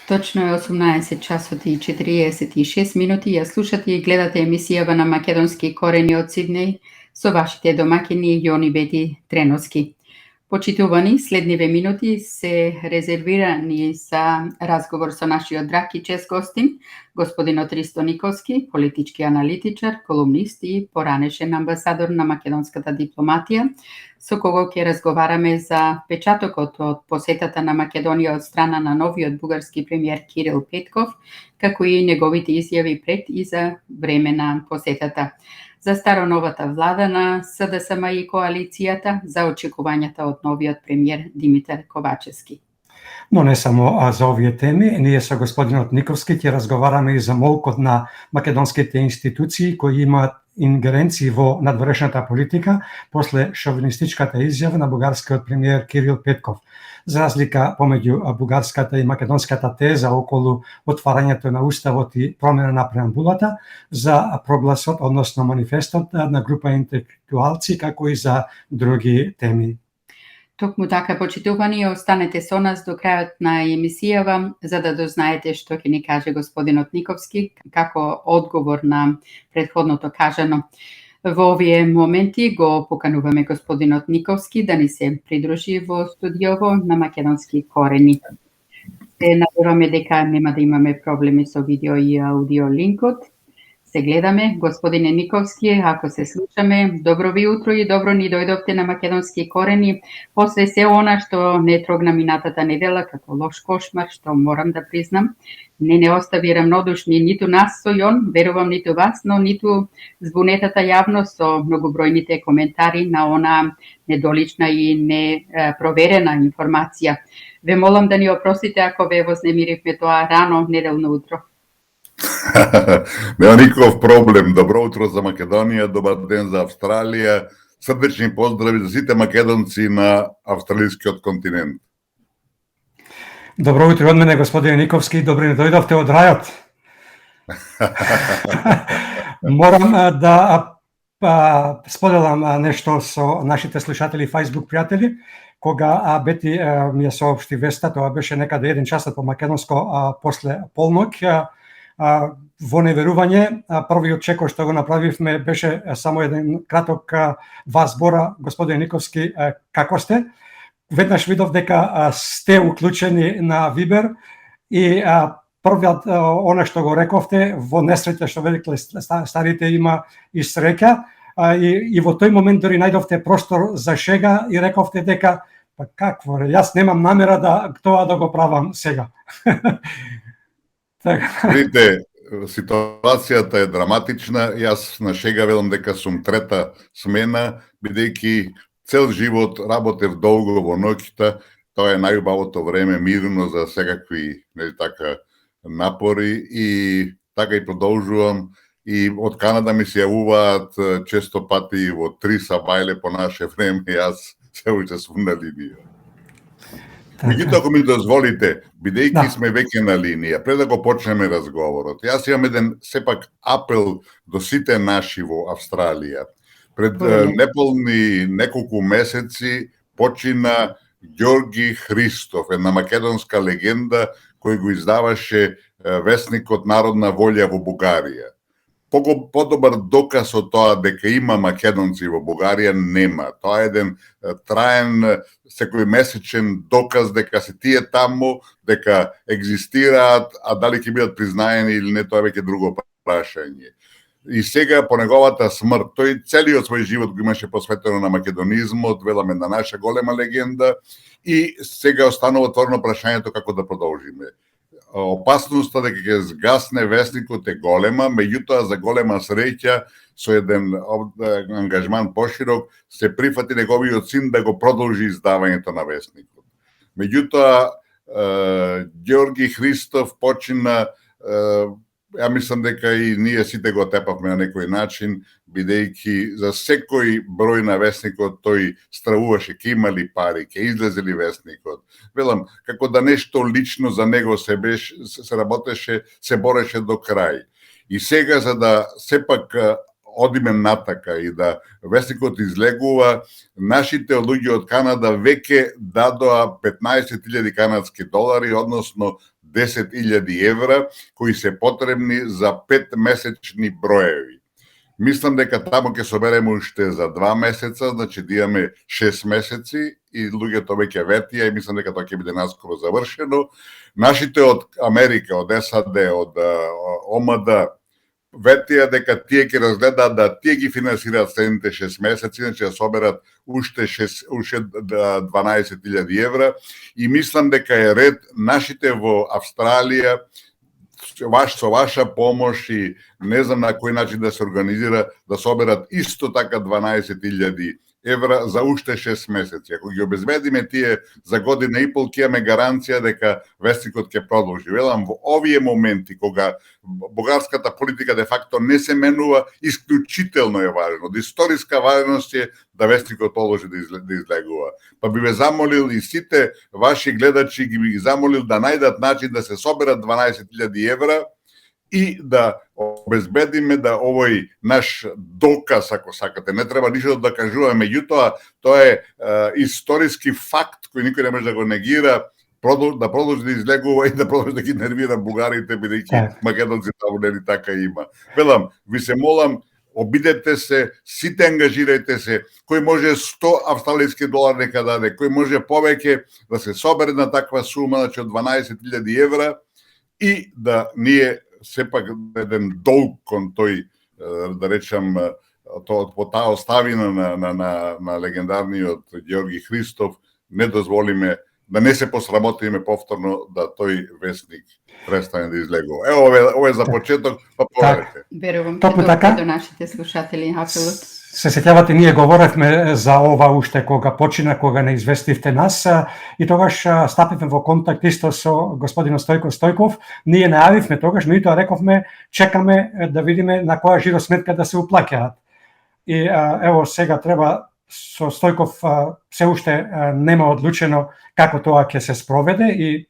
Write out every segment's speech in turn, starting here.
Точно е 18 часот и 46 минути. Ја слушате и гледате емисијава на македонски корени од Сиднеј со вашите домаќини Јони Бети Треновски. Почитувани, следниве минути се резервирани за разговор со нашиот драг и чест гостин, господинот Ристо Николски, политички аналитичар, колумнист и поранешен амбасадор на македонската дипломатија, со кого ќе разговараме за печатокот од посетата на Македонија од страна на новиот бугарски премиер Кирил Петков, како и неговите изјави пред и за време на посетата, за староновата влада на СДСМ и коалицијата, за очекувањата од новиот премиер Димитар Ковачевски. Но не само за овие теми, ние со господинот Николски ќе разговараме и за молкот на македонските институции кои имаат ингеренции во надворешната политика после шовинистичката изјава на бугарскиот премиер Кирил Петков. За разлика помеѓу бугарската и македонската теза околу отварањето на уставот и промена на преамбулата, за прогласот, односно манифестот на група интелектуалци, како и за други теми. Токму така, почитувани, останете со нас до крајот на емисијава, за да дознаете што ќе ни каже господинот Николски како одговор на претходното кажано. Во овие моменти го покануваме господинот Николски да ни се придружи во студиово на македонски корени. Се надеваме дека нема да имаме проблеми со видео и аудио линкот. Се гледаме, господине Николски, ако се слушаме, добро ви утро и добро ни дојдовте на македонски корени, после се она што не трогна минатата недела како лош кошмар, што морам да признам, не остави рамнодушни ниту нас со Јон, верувам ниту вас, но ниту збунетата јавност со многобројните коментари на она недолична и непроверена информација. Ве молам да ни опростите ако ве вознемиривме тоа рано неделно утро. Нема никаков проблем. Добро утро за Македонија, добар ден за Австралија. Срдечни поздрави за сите македонци на австралискиот континент. Добро утро од мене, господине Николски, добро ни дојдовте од рајот. Морам да споделам нешто со нашите слушатели и Facebook пријатели. Кога Бети ми ја соопшти веста, тоа беше некаде 1 часот по македонско после полноќ, во неверување, првиот чекор што го направивме беше само еден краток 2 збора, господине Николски, како сте? Веднаш видов дека сте уклучени на Вибер и првиот она што го рековте во несреќа што великле старите има и среќа, и во тој момент дори најдовте простор за шега и рековте дека па какво, јас немам намера да тоа да го правам сега. Видите, ситуацијата е драматична. Јас на шега велам дека сум трета смена, бидејќи цел живот работев долго во ноќта. Тоа е најубавото време, мирно за секакви напори, и така и продолжувам. И од Канада ми се јавуваат често пати во 3 сабајле по наше време, јас се уште сум на линија. Меѓутоа, ако ми дозволите, бидејќи сме веќе на линија, пред да го почнеме разговорот, јас имам еден сепак апел до сите наши во Австралија. Пред неполни неколку месеци почина Ѓорги Христов, една македонска легенда кој го издаваше весникот Народна волја во Бугарија. Подобар доказ од тоа дека има македонци во Бугарија нема. Тоа е еден траен, секојмесечен доказ дека се тие таму, дека екзистираат, а дали ќе бидат признаени или не, тоа е веќе друго прашање. И сега по неговата смрт, тој целиот свој живот го имаше посветено на македонизмот, веламе на наша голема легенда, и сега останува отворено прашањето како да продолжиме. Опасноста дека ќе згасне весникот е голема, меѓутоа за голема среќа со еден ангажман поширок се прифати неговиот син да го продолжи издавањето на весникот. Меѓутоа Ѓорги Христов почина, ја мислам дека и ние сите го тепавме на некој начин, бидејќи за секој број на весникот тој стравуваше ќе има ли пари, ќе излезе ли весникот. Велам, како да нешто лично за него се работеше, се бореше до крај. И сега, за да сепак одиме натака и да весникот излегува, нашите луѓе од Канада веќе дадоа 15.000 канадски долари, односно 10.000 евра, кои се потребни за 5-месечни броеви. Мислам дека таму ќе собереме уште за 2 месеца, значи да имаме 6 месеци и луѓето веќе ветија и мислам дека тоа ќе биде наскоро завршено. Нашите од Америка, од САД, од ОМД ветија дека тие ќе разгледаат да тие ги финансираат следните 6 месеци, значи да соберат уште 12.000 евра и мислам дека е ред нашите во Австралија со ваша помош и не знам на кој начин да се организира да соберат исто така 12.000 евра за уште 6 месеци. Ако ги обезбедиме тие за година и пол, ќе имаме гаранција дека вестникот ќе продолжи. Велам, во овие моменти кога бугарската политика де факто не се менува, исклучително е важно. Од историска важност е да вестникот продолжи да излегува. Па би ве замолил и сите ваши гледачи ги замолил да најдат начин да се соберат 12.000 евра и да обезбедиме да овој наш доказ, ако сакате, не треба ништо да кажуваме, меѓутоа тоа е историски факт кој никој не може да го негира, да продолжи да излегува и да продолжи да ги нервира бугарите, бидејќи македонци таму нели така има. Велам, ви се молам, обидете се, сите ангажирајте се, кој може 100 австралијски долари нека даде, кој може повеќе да се собере на таква сума, значи од 12.000 евра и да ние сепак еден долг кон тој, да речам, по таа оставина на легендарниот Георги Христов, не дозволиме, да не се посрамотиме повторно да тој вестник престане да излегува. Ево, ова е за почеток, па povedете. Верувам ќе тоа до нашите слушатели апелот. Се сеќавате, ние говоревме за ова уште кога почина, кога не известивте нас и тогаш стапивме во контакт исто со господинот Стојко Стојков. Ние најавивме тогаш, меѓутоа рековме чекаме да видиме на која жиросметка да се уплаќаат. И ево сега треба со Стојков се уште нема одлучено како тоа ќе се спроведе и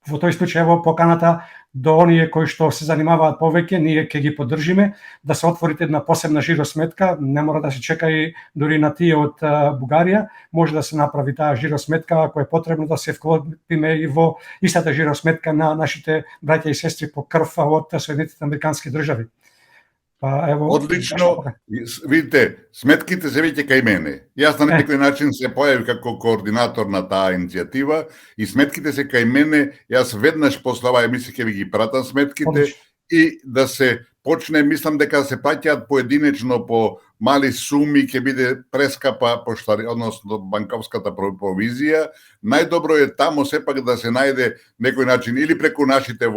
во тој случај ево поканата до оние кои што се занимаваат повеќе, ние ќе ги поддржиме да се отворите една посебна жиросметка, не мора да се чека и дури на тие од Бугарија, може да се направи таа жиросметка ако е потребно да се вклопиме и во истата жиросметка на нашите браќа и сестри по крв од Соединетите Американски држави. Одлично. Видите, сметките се веќе кај мене. Јас на некој начин се појави како координатор на таа иницијатива и сметките се кај мене. Јас веднаш после оваа емисија ќе ви ги пратам сметките и да се почне, мислам дека се праќаат поединечно по мали суми, ќе биде прескапа поштари, односно банковската провизија. Најдобро е таму сепак да се најде некој начин или преку нашите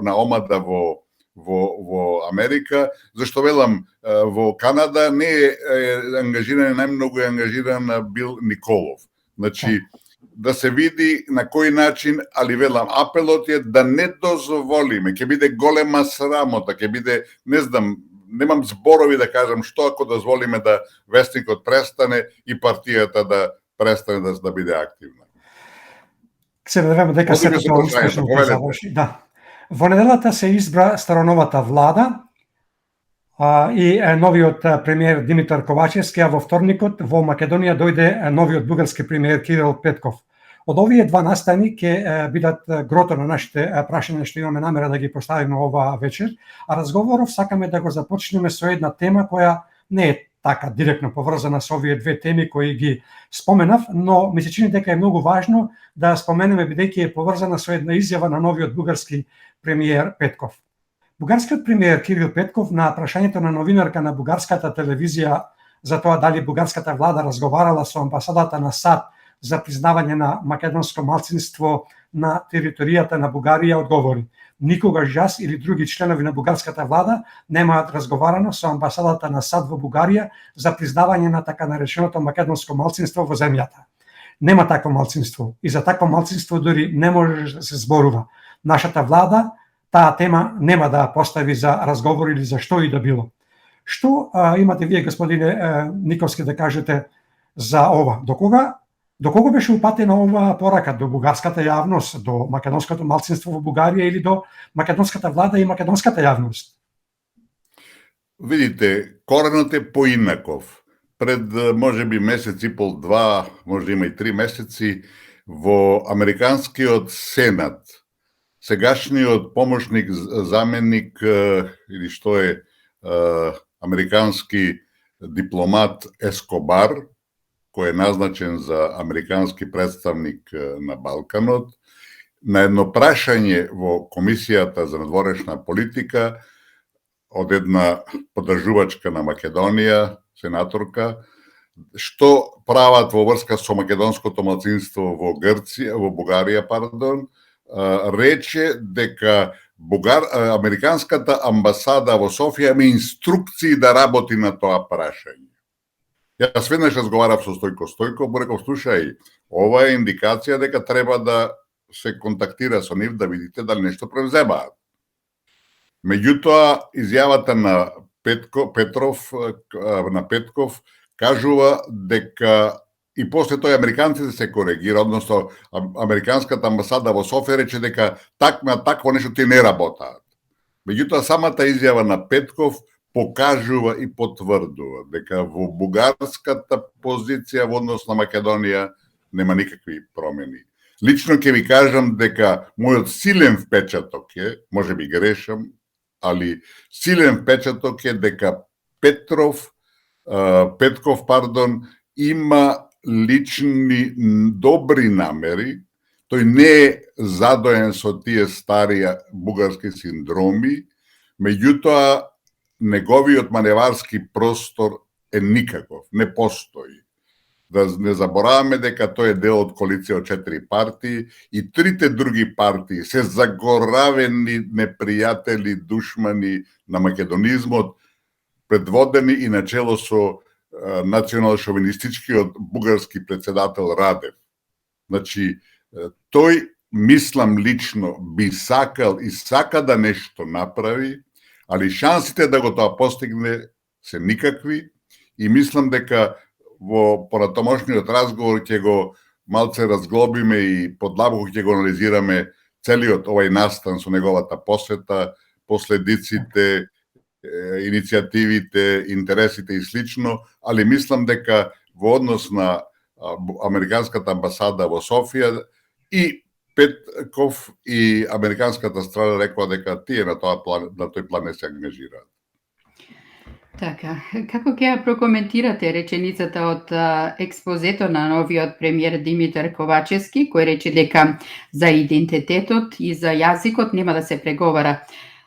на омада во Америка, зашто велам во Канада не е ангажиран, најмногу е ангажиран Бил Николов. Значи, да се види на кој начин, али велам, апелот е да не дозволиме, ќе биде голема срамота, ќе биде, не знам, немам зборови да кажам што ако дозволиме да вестникот престане и партијата да престане да биде активна. Се надеваме дека се тоа успешно ќе заврши. Да. Во неделата се избра староновата влада и новиот премиер Димитар Ковачевски, а во вторникот во Македонија дојде новиот бугарски премиер Кирил Петков. Од овие два настани ќе бидат грото на нашите прашања што имаме намера да ги поставиме ова вечер, а разговоров сакаме да го започнеме со една тема која не е така директно поврзана со овие две теми кои ги споменав, но ми се чини дека е многу важно да споменеме бидејќи е поврзана со една изјава на новиот бугарски премиер Петков. Бугарскиот премиер Кирил Петков на прашањето на новинарка на бугарската телевизија за тоа дали бугарската влада разговарала со амбасадата на САД за признавање на македонско малцинство на територијата на Бугарија одговори: никогаш јас или други членови на бугарската влада немаат разговарано со амбасадата на САД во Бугарија за признавање на така нареченото македонско малцинство во земјата. Нема такво малцинство и за такво малцинство дури не може да се зборува. Нашата влада таа тема нема да постави за разговор или за што и да било. Што имате вие, господине Никовски, да кажете за ова? До кого беше упатена оваа порака? До бугарската јавност, до македонското малцинство во Бугарија или до македонската влада и македонската јавност? Видите, коренот е поинаков. Пред можеби месец и пол, два, може има и 3 месеци, во Американскиот Сенат сегашниот помошник заменик или што е американски дипломат Ескобар, кој е назначен за американски представник на Балканот, на едно прашање во Комисијата за надворешна политика од една подржувачка на Македонија, сенаторка, што прават во врска со македонското малцинство во Бугарија, рече дека американската амбасада во Софија има инструкции да работи на тоа прашање. Јас веднаш разговарав со Стојко Стојков, му реков, слушај, ова е индикација дека треба да се контактира со нив да видите дали нешто превземаат. Меѓутоа, изјавата на Петков кажува дека и после тој американците се коригира, односно американската амбасада во Софија рече дека такво нешто ти не работаат. Меѓутоа, самата изјава на Петков покажува и потврдува дека во бугарската позиција во однос на Македонија нема никакви промени. Лично ќе ви кажам дека мојот силен впечаток е, може би грешам, али силен впечаток е дека Петков, има лични добри намери, тој не е задоен со тие стари бугарски синдроми, меѓутоа неговиот маневарски простор е никаков, не постои. Да не забораваме дека тој е дел од коалиција од 4 партии и трите други партии се загоравени непријатели, душмани на македонизмот, предводени и начело со национал-шовинистичкиот бугарски председател Радев. Значи, тој, мислам лично, би сакал и сака да нешто направи, али шансите да го тоа постигне се никакви и мислам дека во понатомошниот разговор ќе го малце разглобиме и подлабоко ќе го анализираме целиот овај настан со неговата посета, последиците, иницијативите, интересите и слично, али мислам дека во однос на американската амбасада во Софија и Петков и американската страна рекла дека тие на тој план не се ангажираат. Така, како ќе ја прокоментирате реченицата од експозето на новиот премиер Димитар Ковачевски, кој рече дека за идентитетот и за јазикот нема да се преговара?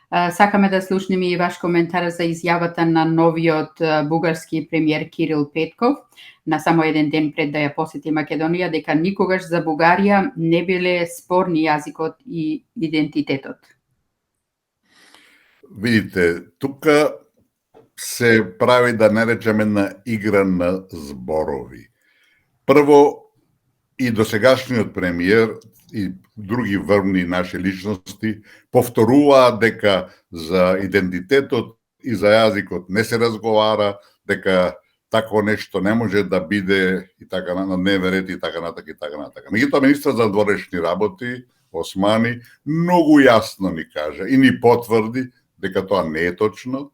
Сакаме да слушнеме и ваш коментар за изјавата на новиот бугарски премиер Кирил Петков на само еден ден пред да ја посети Македонија, дека никогаш за Бугарија не биле спорни јазикот и идентитетот. Видите, тука се прави, да не речеме, на игра на зборови. Прво, и досегашниот премиер и други врвни наши личности повторуваат дека за идентитетот и за јазикот не се разговара, дека такво нешто не може да биде и така на дневен ред и така натака и така натака. Меѓутоа, министрот за надворешни работи Османи многу јасно ни кажа и ни потврди дека тоа не е точно,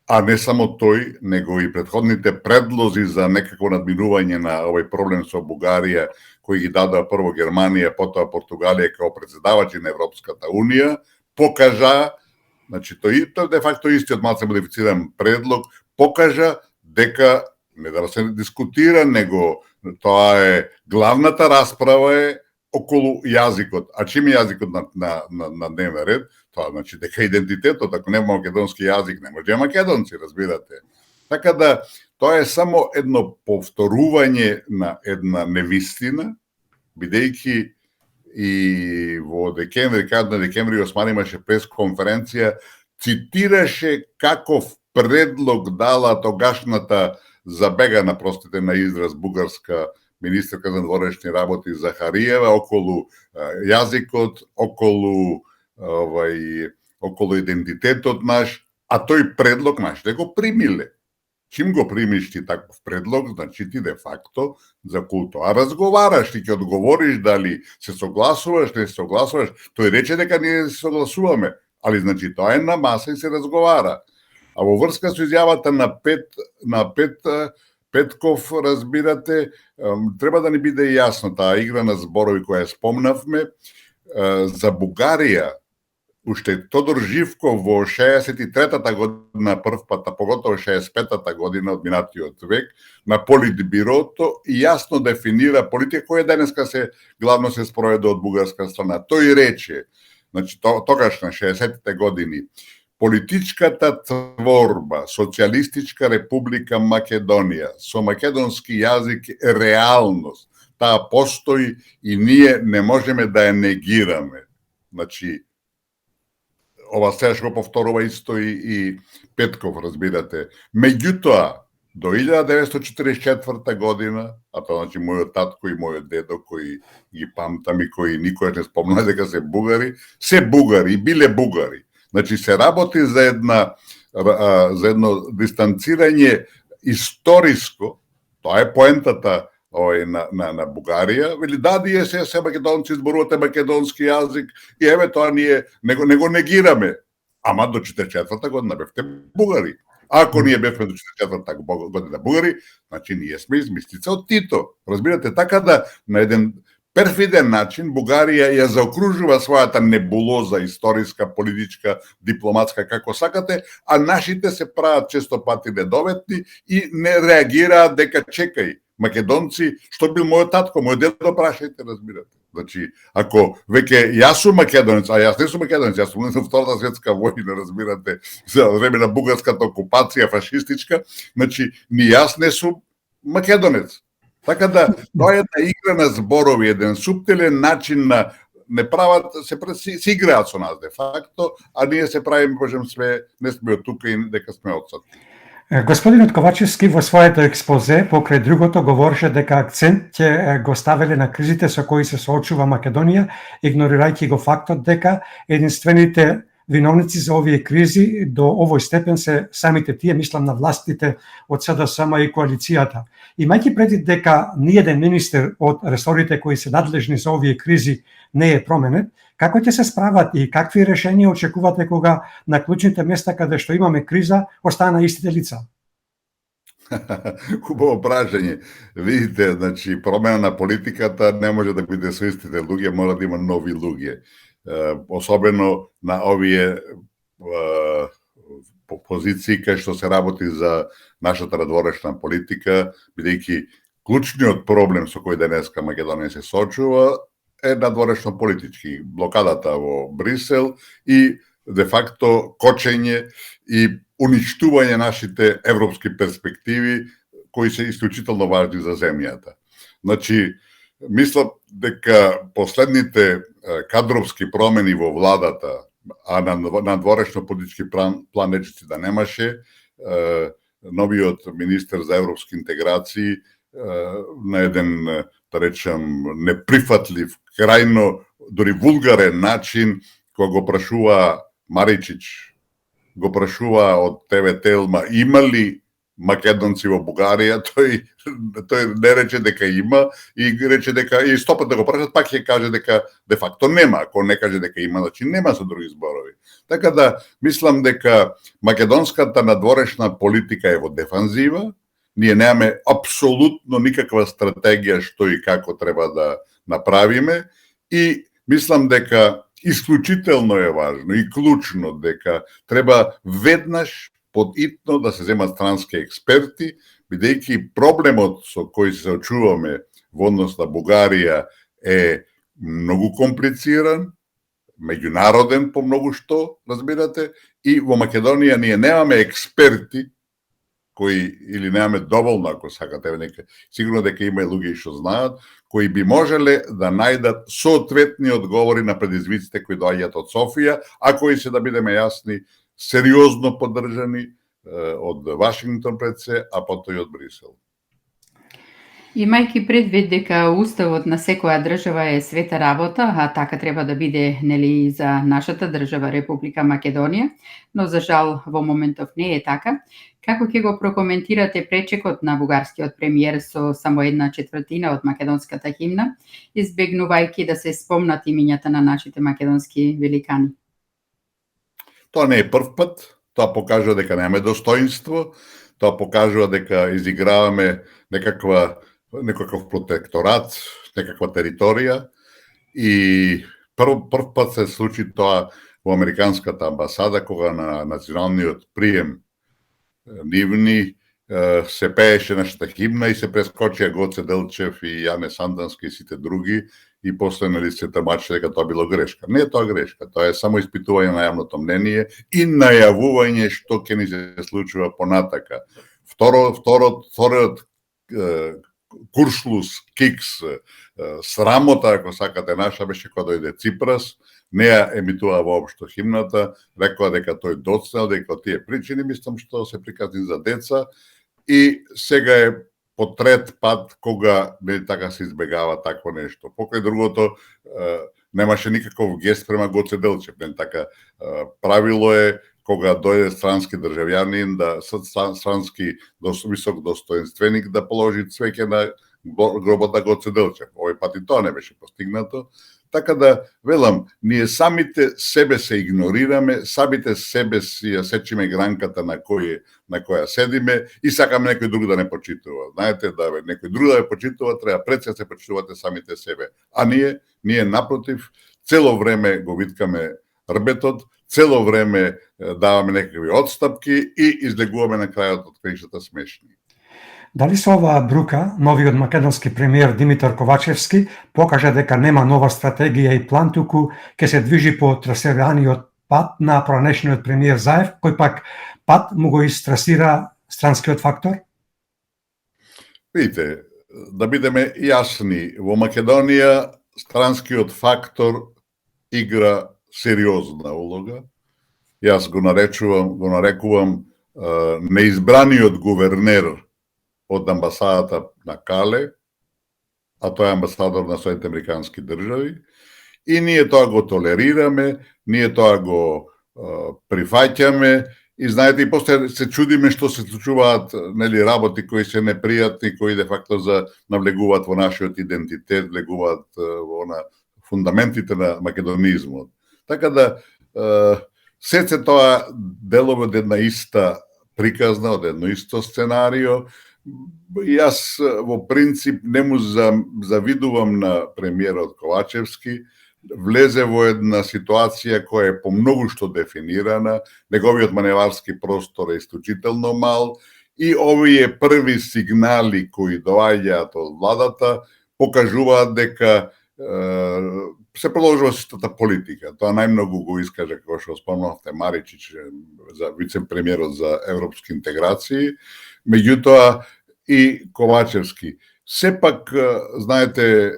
а не само тој, него и претходните предлози за некакво надминување на овој проблем со Бугарија, кои ги дадоа прво Германија, потоа Португалија како председавачи на Европската Унија, покажа, значи тој де факто истиот малце модифициран предлог, покажа дека не да се дискутира, него тоа е главната расправа е околу јазикот. А чим е јазикот на дневен ред? Тоа значи дека идентитетот, ако нема македонски јазик, не може да македонци, разбирате. Така да, тоа е само едно повторување на една невистина, бидејќи и во декември, крајот на декември Османи имаше пресконференција, цитираше каков предлог дала тогашната забегана, простите на израз, бугарска министерка за надворешни работи Захариева околу јазикот, околу идентитетот наш, а тој предлог наш да го примиле. Чим го примиш ти таков предлог, значи ти де факто за култура разговараш, ти ќе одговориш дали се согласуваш, не се согласуваш. Тој рече дека ние се согласуваме, али значи тоа е на маса и се разговара. А во врска со изјавата на Петков, разбирате, треба да ни биде јасно таа игра на зборови која спомнавме. за Бугарија, уште Тодор Живков во 63-та година прв пат, а поготово 65-та година од минатиот век, на Политбирото и јасно дефинира политика која денеска главно се спроведе од бугарска страна. Тој рече, значи тогаш на 60-те години, политичката творба Социјалистичка република Македонија со македонски јазик е реалност. Таа постои и ние не можеме да ја негираме. Значи, ова сега го повторува исто и Петков, разбирате. Меѓутоа, до 1944 година, а тоа значи мојот татко и мојот дедо, кои ги памтам и кои никој не спомна дека се бугари и биле бугари. Значи се работи за едно дистанцирање историско, тоа е поентата на Бугарија, вели да, ние се македонци, зборувате македонски јазик и еве тоа ние не го негираме. Ама до 44-та година бевте бугари. Ако ние бевме до 44-та година бугари, значи ние сме измислица од Тито. Разбирате, така да на еден перфиден начин Бугарија ја заокружува својата небулоза историска, политичка, дипломатска, како сакате, а нашите се прават често пати недоветни и не реагираат дека чекај, македонци, што бил мојот татко, мојот дедо, прашајте, разбирате. Значи, ако веќе јас сум македонец, а јас не сум македонец, јас сум на Втората светска војна, разбирате, за време на бугарската окупација фашистичка, значи, ни јас не сум македонец. Така да, тоа е една игра на зборови, еден суптилен начин на не прават, се играат со нас де факто, а ние се правиме, можем не сме од тука и дека сме одсад. Господинот Ковачевски во своето експозе покрај другото говореше дека акцент ќе го ставеле на кризите со кои се соочува Македонија, игнорирајќи го фактот дека единствените виновници за овие кризи до овој степен се самите тие, мислам на властите од СДСМ и коалицијата. Имајќи предвид дека ниеден министер од ресорите кои се надлежни за овие кризи не е променет, како ќе се справат и какви решенија очекувате кога на клучните места каде што имаме криза остана истите лица? Хубаво прашање. Видите, значи промена на политиката не може да биде со истите луѓе, мора да има нови луѓе. Особено на овие позиции кај што се работи за нашата надворешна политика, бидејќи клучниот проблем со кој денеска Македонија се соочува е надворешно политички. Блокадата во Брисел и де факто кочење и уништување нашите европски перспективи кои се исклучително важни за земјата. Значи, мислам дека последните кадровски промени во владата, а на дворешно политички план нечисти да немаше, новиот министер за европски интеграции на еден, да речем, неприфатлив, крајно, дори вулгарен начин, кога го прашува Маричич, го прашува од ТВ Телма, има ли македонци во Бугарија, тој не рече дека има и рече дека и стопат да го прашат, пак ќе каже дека де факто нема, ако не каже дека има, значи нема со други зборови. Така да мислам дека македонската надворешна политика е во дефанзива, ние немаме апсолутно никаква стратегија што и како треба да направиме и мислам дека исклучително е важно и клучно дека треба веднаш подитно да се земат странски експерти, бидејќи проблемот со кој се очуваме во однос на Бугарија е многу комплициран, меѓународен по многу што, разбирате, и во Македонија ние немаме експерти кои, или немаме доволно, ако сакате, сигурно дека има и луѓе што знаат, кои би можеле да најдат соодветни одговори на предизвиците кои доаѓаат од Софија, а кои се, да бидеме јасни, сериозно поддржани од Вашингтон пред се, а потоа и од Брисел. Имајќи предвид дека уставот на секоја држава е света работа, а така треба да биде нели и за нашата држава Република Македонија, но за жал во моментов не е така, како ќе го прокоментирате пречекот на бугарскиот премиер со само 1/4 од македонската химна, избегнувајќи да се спомнат имињата на нашите македонски великани? Тоа не е прв пат, тоа покажува дека немаме достоинство, тоа покажува дека изиграваме некаков протекторат, некаква територија и прв пат се случи тоа во Американската амбасада, кога на националниот прием нивни се пееше нашата химна и се прескочија Гоце Делчев и Јане Сандански и сите други и после се томачи дека тоа било грешка. Не е тоа грешка, тоа е само испитување на јавното мнение и најавување што ќе ни се случува понатака. Вториот куршлус, кикс, срамота, ако сакате, наша беше кога дојде Ципрас, не ја емитува воопшто химната, рекоа дека тој доцнел, дека тие причини, мислам што се приказни за деца, и сега е по трет пат кога така се избегава такво нешто. Покрај другото, немаше никаков гест према Гоце Делчев, така правило е кога дојде странски државјанин, странски висок достоинственик да положи цвеќе на гробот на Гоце Делчев. Овој пат и тоа не беше постигнато. Така да, велам, ние самите себе се игнорираме, самите себе си ја сечиме гранката на која седиме и сакаме некој друг да не почитува. Знаете, да некој друг да не почитува, треба пред се се почитувате самите себе. А ние напротив, цело време го виткаме рбетот, цело време даваме некакви отстапки и излегуваме на крајот од краишата смешни. Дали со оваа брука, новиот македонски премиер Димитар Ковачевски покажа дека нема нова стратегија и план, туку ќе се движи по трасираниот пат на пранешниот премиер Заев, кој пак пат му го истрасира странскиот фактор? Видите, да бидеме јасни, во Македонија странскиот фактор игра сериозна улога. Јас го нарекувам неизбраниот гувернер од амбасадата на Кале, а тој е амбасадор на Соединените американски држави, и ние тоа го толерираме, ние тоа го прифаќаме, и знаете, и после се чудиме што се случуваат работи кои се непријатни, кои де факто навлегуваат во нашиот идентитет, влегуваат во фундаментите на македонизмот. Така да, сеце тоа делово од една иста приказна, од едно исто сценарио. Јас во принцип не му завидувам на премиерот Ковачевски, влезе во една ситуација која е по многу што дефинирана, неговиот маневарски простор е исклучително мал и овие први сигнали кои доаѓаат од владата покажуваат дека се продолжува истата политика. Тоа најмногу го искаже, како што спомнавте, Маричич, за вице-премиерот за европски интеграции, меѓутоа и Ковачевски. Сепак, знаете,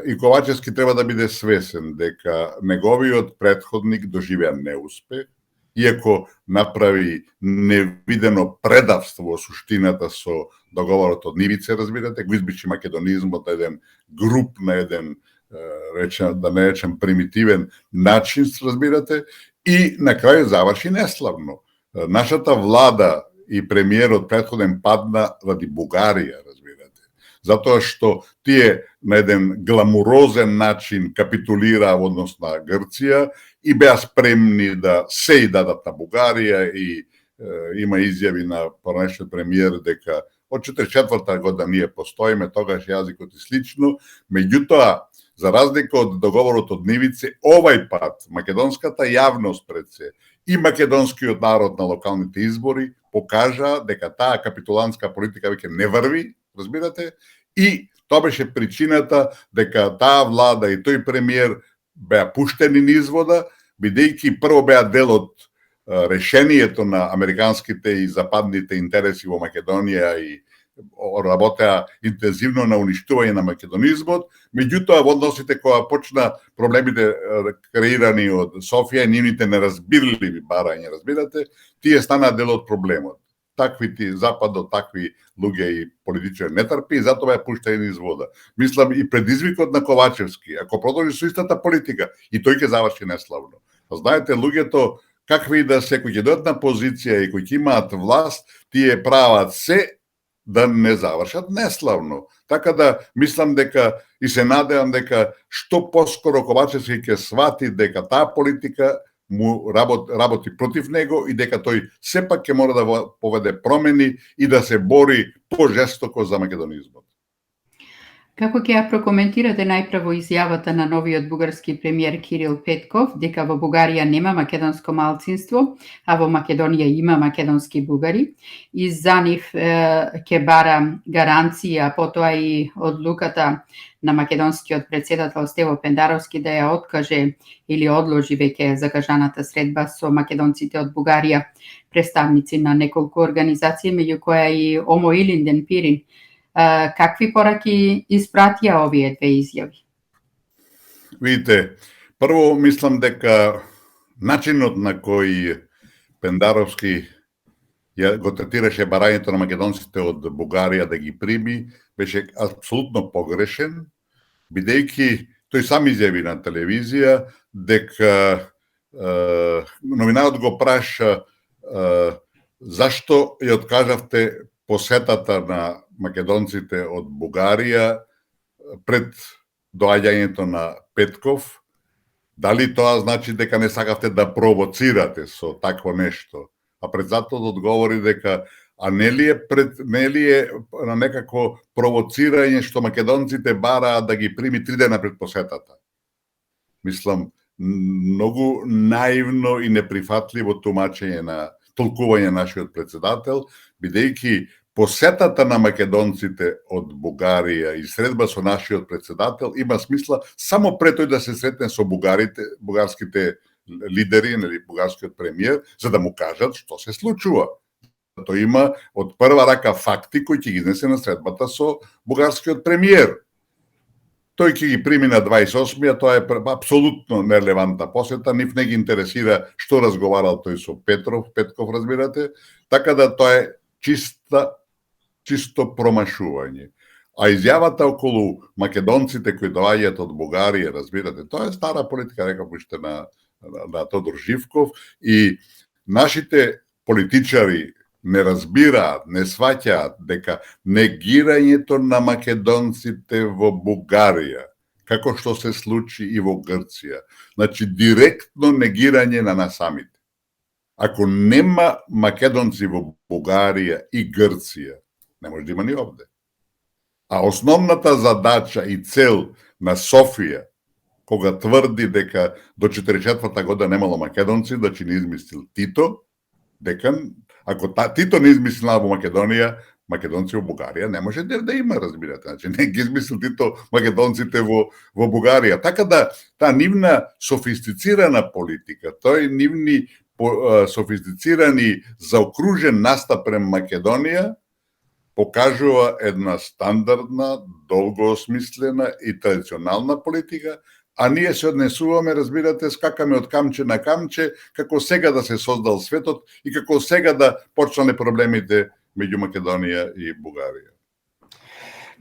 и Ковачевски треба да биде свесен дека неговиот претходник доживеа неуспех, иако направи невидено предавство во суштината со договорот од Нивице, разбирате, го избичи македонизмот на еден груп, на еден, да не речем, примитивен начин, разбирате, и на крај заврши неславно. Нашата влада и премиерот претходен падна ради Бугарија, разбирате. Затоа што тие на еден гламурозен начин капитулираа во однос на Грција и беа спремни да се и дадат на Бугарија, и има изјави на поранешниот премиер дека од 44-та година ние постоиме, тогаш јазикот и слично, меѓутоа, за разлика од договорот од Нивице, овај пат македонската јавност пред се и македонскиот народ на локалните избори покажа дека таа капитулантска политика веќе не врви, разбирате, и тоа беше причината дека таа влада и тој премиер беа пуштени низ вода, бидејќи прво беа дел од решението на американските и западните интереси во Македонија и работеа интензивно на уништување на македонизмот, меѓутоа во односите кога почна проблемите креирани од Софија и нивните неразбирливи барања, разбирате, тие станаа дел од проблемот. Такви западот, такви луѓе и политичари не трпи и затоа е пуштени низ вода. Мислам и предизвикот на Ковачевски, ако продолжи со истата политика, и тој ќе заврши неславно. Знаете, луѓето какви да се, кои ќе дојдат на позиција и кои ќе имаат власт, тие прават се да не завршат неславно. Така да мислам дека и се надевам дека што поскоро Ковачевски ќе свати дека таа политика му работи против него и дека тој сепак ќе мора да поведе промени и да се бори пожестоко за македонизмот. Како ќе ја прокоментирате најпрво изјавата на новиот бугарски премиер Кирил Петков дека во Бугарија нема македонско малцинство, а во Македонија има македонски бугари и за нив ќе бара гаранција, потоа и одлуката на македонскиот председател Стево Пендаровски да ја откаже или одложи веќе закажаната средба со македонците од Бугарија, представници на неколку организации, меѓу која и Омо Илинден Пирин. Какви пораки испратија овие две изјави? Видите, прво мислам дека начинот на кој Пендаровски го третираше барањето на македонците од Бугарија да ги прими беше апсолутно погрешен, бидејќи тој сам изјави на телевизија дека новинарот го праша зашто ја откажавте посетата на македонците од Бугарија пред доаѓањето на Петков, дали тоа значи дека не сакавте да провоцирате со такво нешто? А председателот одговори дека не ли е на некакво провоцирање што македонците бараат да ги прими 3 дена пред посетата. Мислам, многу наивно и неприфатливо толкување нашиот председател, бидејќи посетата на македонците од Бугарија и средба со нашиот председател има смисла само пред тој да се сретне со бугарските лидери, нели бугарскиот премиер, за да му кажат што се случува. Тој има од прва рака факти кои ќе ги изнесе на средбата со бугарскиот премиер. Тој ќе ги прими на 28-ја, тоа е апсолутно нерелевантна посета, нив не ги интересира што разговарал тој со Петков, разбирате, така да тоа е чисто промашување. А изјавата околу македонците кои доаѓаат од Бугарија, разбирате, тоа е стара политика, рекав уште на Тодор Живков, и нашите политичари не разбираат, не сваќаат дека негирањето на македонците во Бугарија, како што се случи и во Грција, значи директно негирање на нас самите. Ако нема македонци во Бугарија и Грција, не може да има ни овде. А основната задача и цел на Софија, кога тврди дека до 44-та година немало македонци, значи не измислил Тито, дека ако Тито не измислил во Македонија, македонци во Бугарија не може да има, разбирате. Значи не ги измислил Тито македонците во Бугарија. Така да таа нивна софистицирана политика, тој нивни софистицирани заокружен настап прем Македонија покажува една стандардна, долгоосмислена и традиционална политика, а ние се однесуваме, разбирате, скакаме од камче на камче, како сега да се создал светот и како сега да почнале проблемите меѓу Македонија и Бугарија.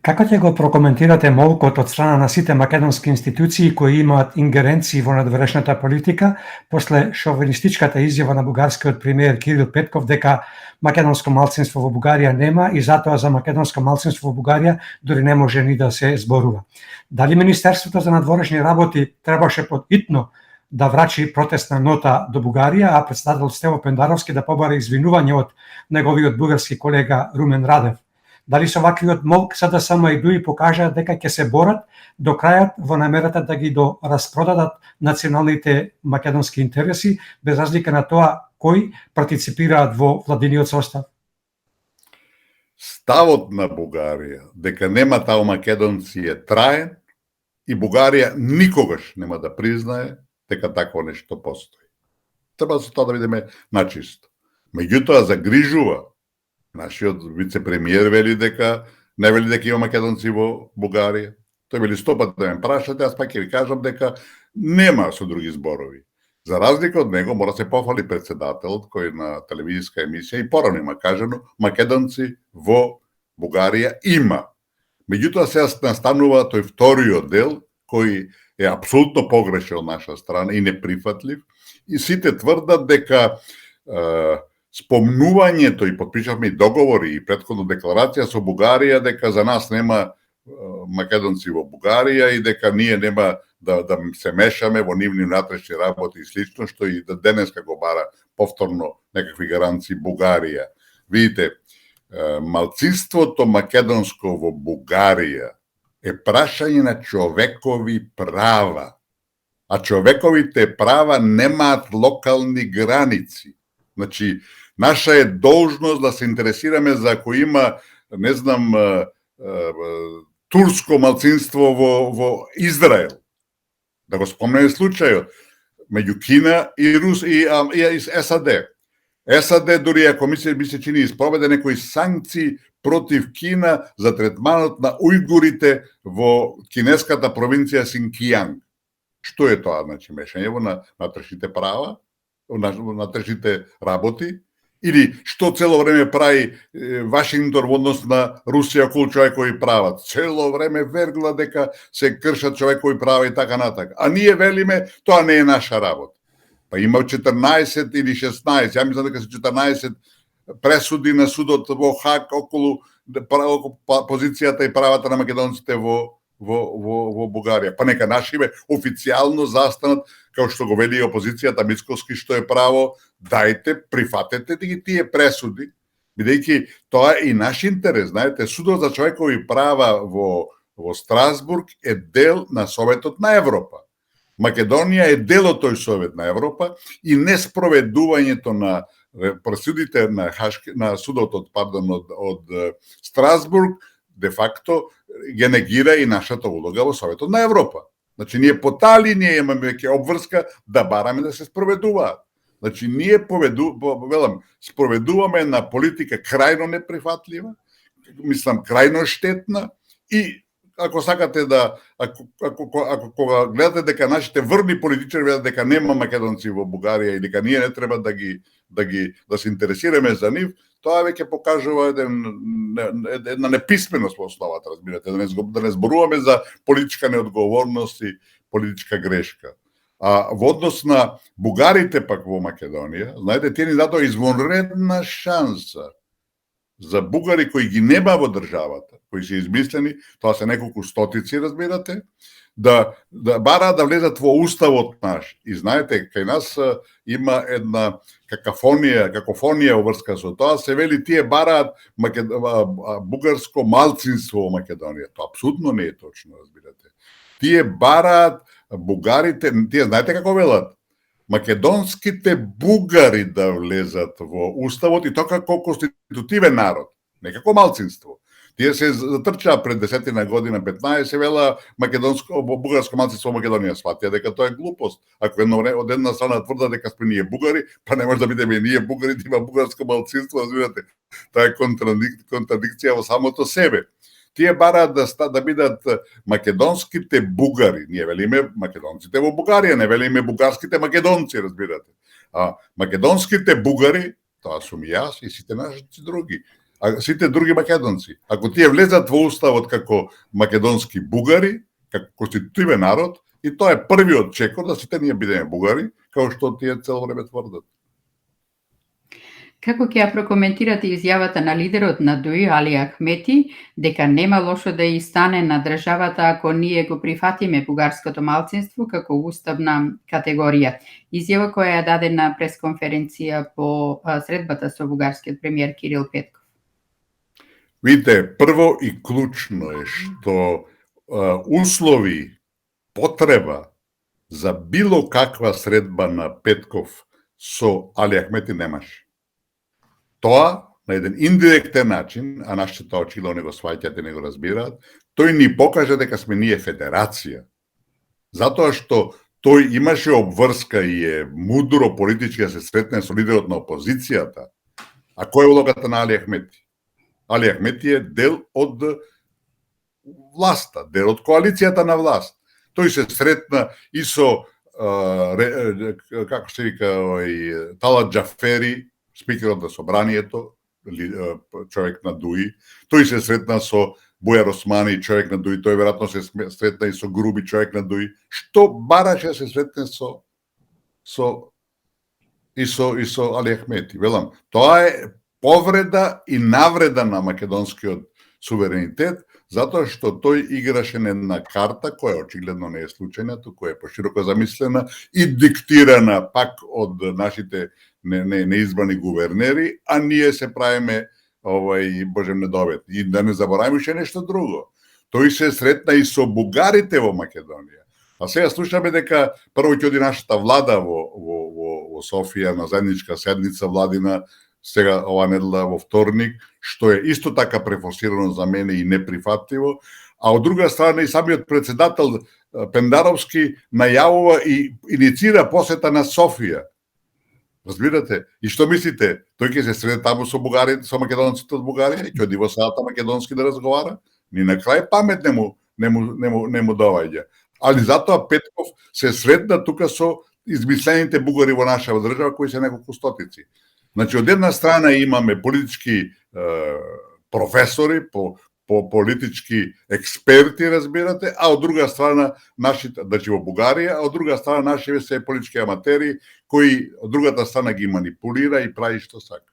Како ќе го прокоментирате молкот од страна на сите македонски институции кои имаат ингеренции во надворешната политика после шовинистичката изјава на бугарскиот премиер Кирил Петков дека македонско малцинство во Бугарија нема и затоа за македонско малцинство во Бугарија дури не може ни да се зборува? Дали Министерството за надворешни работи требаше подитно да врачи протестна нота до Бугарија, а председател Стево Пендаровски да побара извинување од неговиот бугарски колега Румен Радев? Дали со ваквиот молк СДСМ и ДУИ покажаат дека ќе се борат до крајот во намерата да ги распродадат националните македонски интереси, без разлика на тоа кои партиципираат во владиниот состав? Ставот на Бугарија дека нема тао македонци е траен и Бугарија никогаш нема да признае дека такво нешто постои. Треба со тоа да видиме начисто. Меѓутоа загрижува нашиот вице-премиер не вели дека има македонци во Бугарија. Тој вели 100 пати да ме прашате, јас пак ќе ви кажам дека нема, со други зборови. За разлика од него мора се пофали председателот кој на телевизиска емисија и порано има кажано македонци во Бугарија има. Меѓутоа сега настанува тој вториот дел кој е апсолутно погрешен од наша страна и неприфатлив и сите тврдат дека спомнувањето и подпишавме и договори и претходно декларација со Бугарија дека за нас нема македонци во Бугарија и дека ние нема да се мешаме во нивни внатрешни работи и слично, што и денеска го бара повторно некакви гаранции Бугарија. Видите, малцинството македонско во Бугарија е прашање на човекови права. А човековите права немаат локални граници. Значи, наша е должност да се интересираме за ако има, не знам, турско малцинство во Израел. Да го спомнеме случајот меѓу Кина и САД. САД дури ако ми се чини испроведе некои санкции против Кина за третманот на ујгурите во кинеската провинција Синкијанг. Што е тоа? Значи, мешање во натрешните права, натрешните работи? Или што цело време прави Вашингтон во однос на Русија околу човекови права? Цело време вергла дека се кршат човекови права и така натака. А ние велиме, тоа не е наша работа. Па има 14 или 16, ја мислам дека се 14 пресуди на судот во Хаг околу позицијата и правата на македонците во Бугарија. Па нека нашиве официјално застанат, како што го вели опозицијата Мицкоски, што е право, дајте, прифатете ги тие пресуди, бидејќи тоа е и наш интерес. Знаете, судот за човекови права во Страсбург е дел на Советот на Европа. Македонија е дел од тој Совет на Европа и неспроведувањето на пресудите на судот од Страсбург де факто ги негира и нашата улога во Советот на Европа. Значи, ние по таа линија имаме веќе обврска да бараме да се спроведуваат. Значи, ние спроведуваме на политика крајно неприфатлива, мислам, крајно штетна и ако сакате ако кога гледате дека нашите врни политичари велат дека нема македонци во Бугарија и дека ние не треба да се интересираме за нив, тоа веќе покажува една неписменост во основата, разбирате, да не зборуваме за политичка неодговорност и политичка грешка. А во однос на бугарите пак во Македонија, знаете, тие ни дадоа извонредна шанса за бугари кои ги нема во државата, кои се измислени, тоа се неколку стотици, разбирате, да бараат да влезат во уставот наш. И знаете, кај нас има една какофонија врска со тоа, се вели тие бараат бугарско малцинство во Македонија. Тоа апсолутно не е точно, разбирате. Тие бараат бугарите, тие знаете како велат? Македонските бугари да влезат во уставот и тоа како конститутивен народ, не како малцинство. Тие се затрчаа пред 10 година, 15, вела бугарско малцинство во Македонија, сватија дека тоа е глупост. Ако од една страна тврда дека сме ние бугари, па не може да бидеме ние бугари, да има бугарско малцинство, разбирате. Тоа е контрадикција во самото себе. Тие бараат да бидат македонските бугари. Ние велиме македонците во Бугарија, не велиме бугарските македонци, разбирате. А македонските бугари, тоа сум јас и сите нашите други. А сите други македонци. Ако тие влезат во уставот како македонски бугари, како конститутивен народ, и тоа е првиот чекор да сите ние бидеме бугари, како што тие цело време тврдат. Како ќе ја прокоментирате изјавата на лидерот на ДУИ, Али Ахмети, дека нема лошо да и стане на државата ако ние го прифатиме бугарското малцинство како уставна категорија? Изјава која ја даде на пресконференција по средбата со бугарскиот премиер Кирил Петков. Видите, прво и клучно е што услови, потреба за било каква средба на Петков со Али Ахмети немаше. Тоа, на еден индиректен начин, а нашите тоа очигледно не го сваќаат и не го разбираат, тој ни покаже дека сме ние федерација. Затоа што тој имаше обврска и е мудро политички да се сретне со лидерот на опозицијата. А кој е улогата на Али Ахмети? Али Ахмети е дел од власта, дел од коалицијата на власт. Тој се сретна и со, како се вика, Талат Џафери, спикерот на собранието, човек на ДУИ. Тој се сретна со Бујар Османи, човек на ДУИ. Тој веројатно се сретна и со Груби, човек на ДУИ. Што бараше се сретне со Али Ахмети? Велам, тоа е повреда и навреда на македонскиот суверенитет, затоа што тој играше на една карта која очигледно не е случајна, туку е пошироко замислена и диктирана пак од нашите неизбрани гувернери, а ние се правиме Боже недовет. И да не забораваме уште нешто друго. тој се сретна и со бугарите во Македонија. А сега слушаме дека прво ќе оди нашата влада во Софија на заедничка седница владина, сега ова недела во вторник, што е исто така префорсирано за мене и неприфатливо, а од друга страна и самиот председател Пендаровски најавува и иницира посета на Софија. Разбирате? И што мислите? Тој ќе се среде таму со бугарите, со македонците од Бугарија, ќе оди во Селата македонски да разговара? Ни на крај памет не му доаѓа. Али затоа Петков се сретна тука со измислените бугари во нашава држава, кои се неколку стотици. Значи, од една страна имаме политички професори, по политички експерти, разбирате, а од друга страна нашите, значи во Бугарија, а од друга страна нашите се политички аматери, кои од другата страна ги манипулира и прави што сака.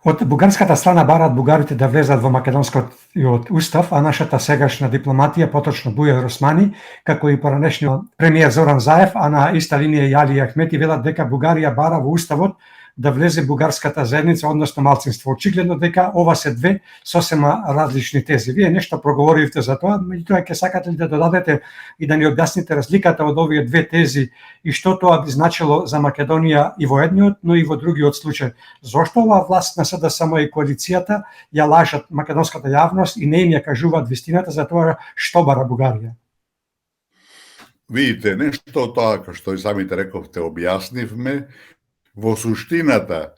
Од бугарската страна бараат бугарите да влезат во македонскиот устав, а нашата сегашна дипломатија, поточно Бујар Османи, како и поранешниот премиер Зоран Заев, а на иста линија и Али Ахмети, велат дека Бугарија бара во уставот да влезе бугарската заедница, односно малцинство. Очигледно дека ова се две сосема различни тези. Вие нешто проговоривте за тоа, меѓутоа ќе сакате ли да додадете и да ни објасните разликата од овие две тези и што тоа би значило за Македонија и во едниот, но и во другиот случај? Зошто оваа власт на СДСМ и коалицијата ја лажат македонската јавност и не им ја кажуваат вистината за тоа што бара Бугарија? Видите, нешто од тоа, што и самите рековте, објаснивме. Во суштината,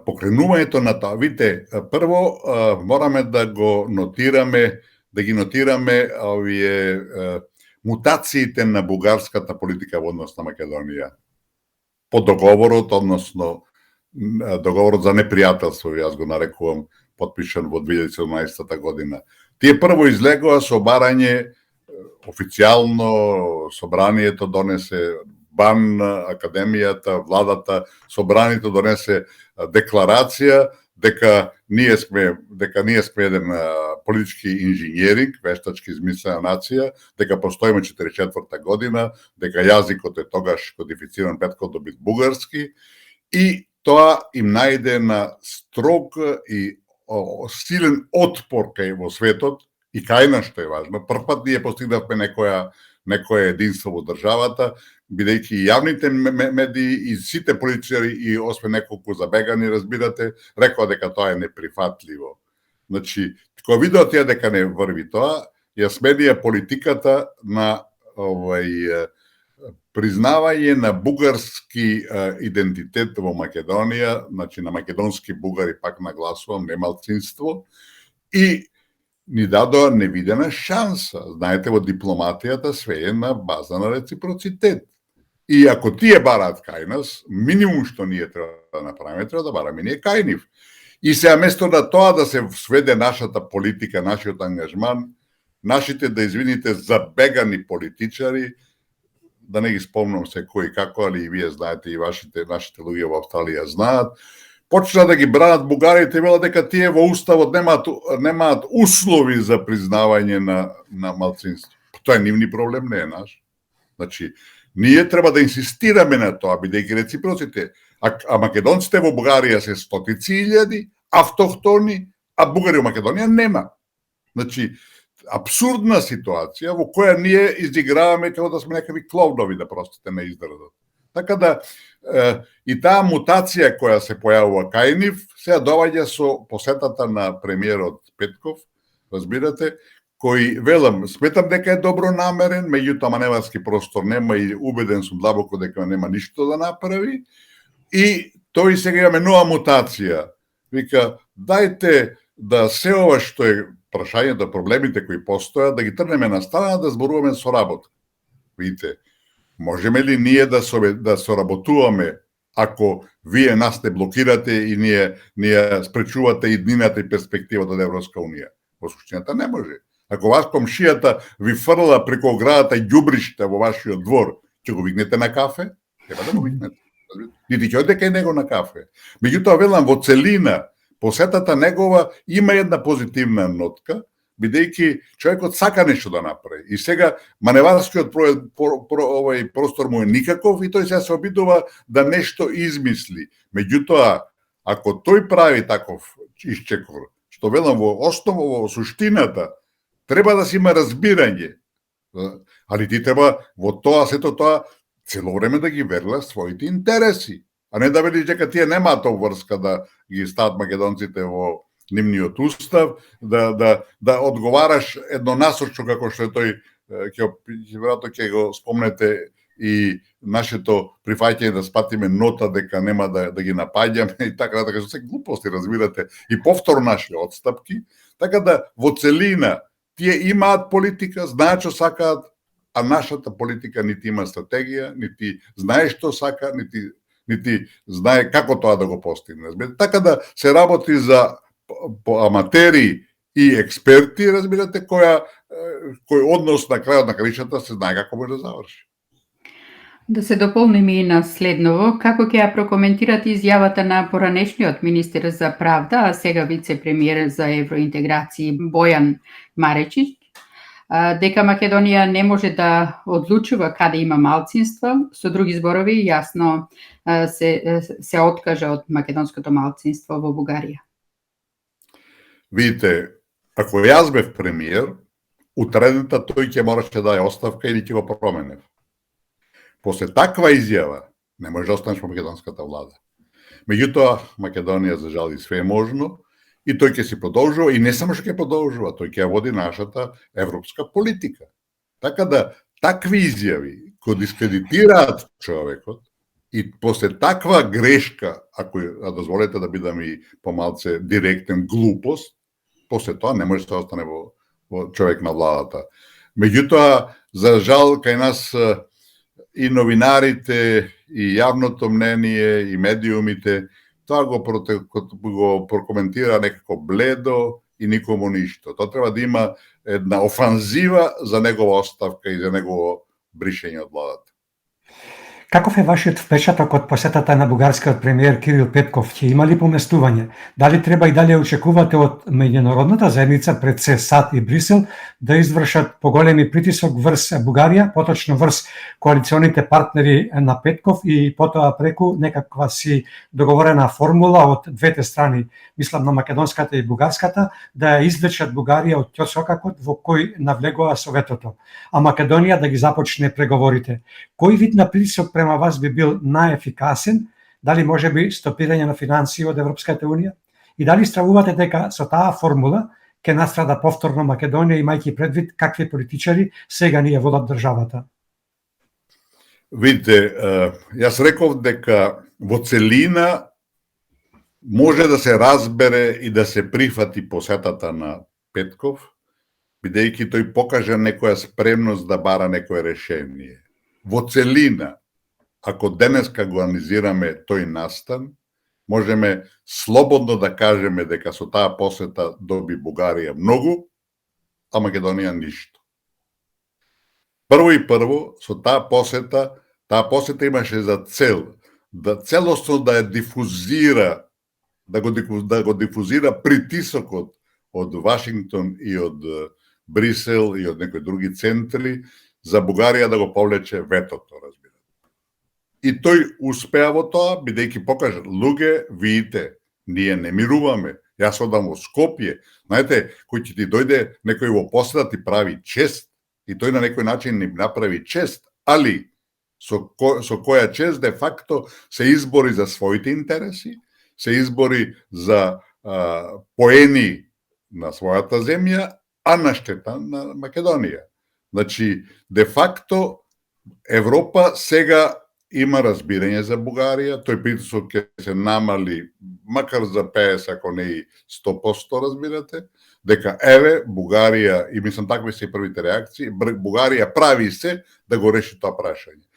покренувањето на тоа, видите, прво мораме да ги нотираме овие мутациите на бугарската политика во однос на Македонија. По договорот, односно договорот за непријателство, јас го нарекувам, потпишан во 2017 година. Тие прво излегоа со барање, официјално собранието донесе бан, академијата, владата, собранието донесе декларација дека ние сме еден политички инженеринг, вештачки измислена нација, дека постоиме 44 година, дека јазикот е тогаш кодифициран петкот добит бугарски и тоа им најде на строг и силен отпор кај во светот и кај нас, што е важно. Првпат ние постигнавме некое единство во државата, бидејќи и јавните медии и сите политичари и освен неколку забегани, разбирате, рекоа дека тоа е неприфатливо. Значи, кога видео тие дека не врви тоа, ја сменија политиката на признавање на бугарски идентитет во Македонија, значи на македонски бугари, пак нагласувам, не малцинство, и ни дадоа невидена шанса. Знаете, во дипломатијата све е на база на реципроцитет. И ако тие бараат кај нас, минимум што ние треба да направиме, треба да бараме ние кај нив. И сега место на тоа да се сведе нашата политика, нашиот ангажман, нашите, да извините, забегани политичари, да не ги спомнам се кои како, али и вие знаете, и нашите луѓе во Австралија знаат, почна да ги бранат бугарите и велат дека тие во уставот немаат услови за признавање на малцинство. Тоа е нивни проблем, не е наш. Значи, ние треба да инсистираме на тоа, бидејќи реципроците, а македонците во Бугарија се стотици илјади, автохтони, а бугари во Македонија нема. Значи, абсурдна ситуација во која ние изиграваме како да сме некакви клоунови, да простите на изразот. Така да, и таа мутација која се појавува кај нив, сега доаѓа со посетата на премиерот Петков, разбирате, кој, велам, сметам дека е добро намерен, меѓутоа маневарски простор нема и убеден сум длабоко дека нема ништо да направи, и тој сега имаме нова мутација. Вика, дајте да се ова што е прашањето, проблемите кои постојат, да ги трнеме на страна, да зборуваме со работа. Видите, можеме ли ние да соработуваме ако вие нас не блокирате и ние спречувате иднината и перспективата од Европска Унија? Во суштината не може. Ако вас комшијата ви фрла преку оградата ѓубришта во вашиот двор, ќе го викнете на кафе? Треба да го викнете. Нити ќе одите кај него на кафе. Меѓутоа, велам, во целина, посетата негова има една позитивна нотка, бидејќи човекот сака нешто да направи. И сега маневарскиот простор му е никаков и тој сега се обидува да нешто измисли. Меѓутоа, ако тој прави таков исчекор, што велам во основа, во суштината, Треба да си има разбирање. Али ти треба во тоа, сето тоа, цело време да ги верлаш своите интереси. А не да велиш дека тие немаат обврска да ги стават македонците во нивниот устав, да одговараш еднонасочно како што е тој, веројатно ќе го спомнете и нашето прифаќање да спатиме нота дека нема да ги напаѓаме и така што се глупости, разбирате, и повтор наши отстапки, така да во целина тие имаат политика, знаат што сакаат, а нашата политика нити има стратегија, нити знае што сака, нити знае како тоа да го постигне. Така да се работи за аматери и експерти, разбирате, кој однос на крајот на краишата се знае како може да заврши. Да се дополниме и на следново, како ќе ја прокоментирате изјавата на поранешниот министер за правда, а сега вице-премиер за евроинтеграција Бојан Маречич, дека Македонија не може да одлучува каде има малцинства, со други зборови, јасно се откажа од македонското малцинство во Бугарија. Видите, ако јас бев премиер, утредната тој ќе мораше да ја оставка или ќе го променев. После таква изјава не може да останеш во македонската влада. Меѓутоа, Македонија за жал и све е можно, и тој ќе си продолжува, и не само што ќе продолжува, тој ќе води нашата европска политика. Така да, такви изјави, кои дискредитираат човекот, и после таква грешка, ако дозволете да бидам и помалце директен, глупост, после тоа не може да остане во човек на владата. Меѓутоа, за жал, кај нас и новинарите, и јавното мнение, и медиумите, тоа го прокоментира некако бледо и никому ништо. Тоа треба да има една офанзива за негова оставка и за негово бришење од владата. Каков е вашиот впечаток од посетата на бугарскиот премиер Кирил Петков? Ќе има ли поместување? Дали треба и дали очекувате од меѓународната заедница пред САД и Брисел да извршат поголеми притисок врз Бугарија, поточно врз коалиционите партнери на Петков и потоа преку некаква си договорена формула од двете страни, мислам на македонската и бугарската, да ја извлечат Бугарија од ќосокакот во кој навлегува Советото, а Македонија да ги започне преговорите? Кој вид на притисок према вас би бил најефикасен? Дали може би стопирање на финансии од Европската Унија? И дали стравувате дека со таа формула ќе настрада повторно Македонија, имајќи предвид какви политичари сега ни ја водат државата? Видите, јас реков дека во целина може да се разбере и да се прифати посетата на Петков, бидејќи тој покаже некоја спремност да бара некое решение. Во целина, ако денеска го анализираме тој настан, можеме слободно да кажеме дека со таа посета доби Бугарија многу, а Македонија ништо. Прво, со таа посета имаше за цел да целосно да ја дифузира, да го дифузира притисокот од Вашингтон и од Брисел и од некои други центри за Бугарија да го повлече ветото, разбирате. И тој успеа во тоа, бидејќи покажа, луѓе, видите, ние не мируваме. Јас одам во Скопје. Знаете, кој ќе ти дојде некој во посета ти прави чест, и тој на некој начин ни направи чест, али со која чест де факто се избори за своите интереси, се избори за поени на својата земја, а на штета на Македонија. Значи, де факто, Европа сега има разбирање за Бугарија, тој притисок ќе се намали, макар за 50, ако не и 100%, разбирате, дека еве, Бугарија, и мислам такви се и првите реакции, Бугарија прави се да го реши тоа прашање.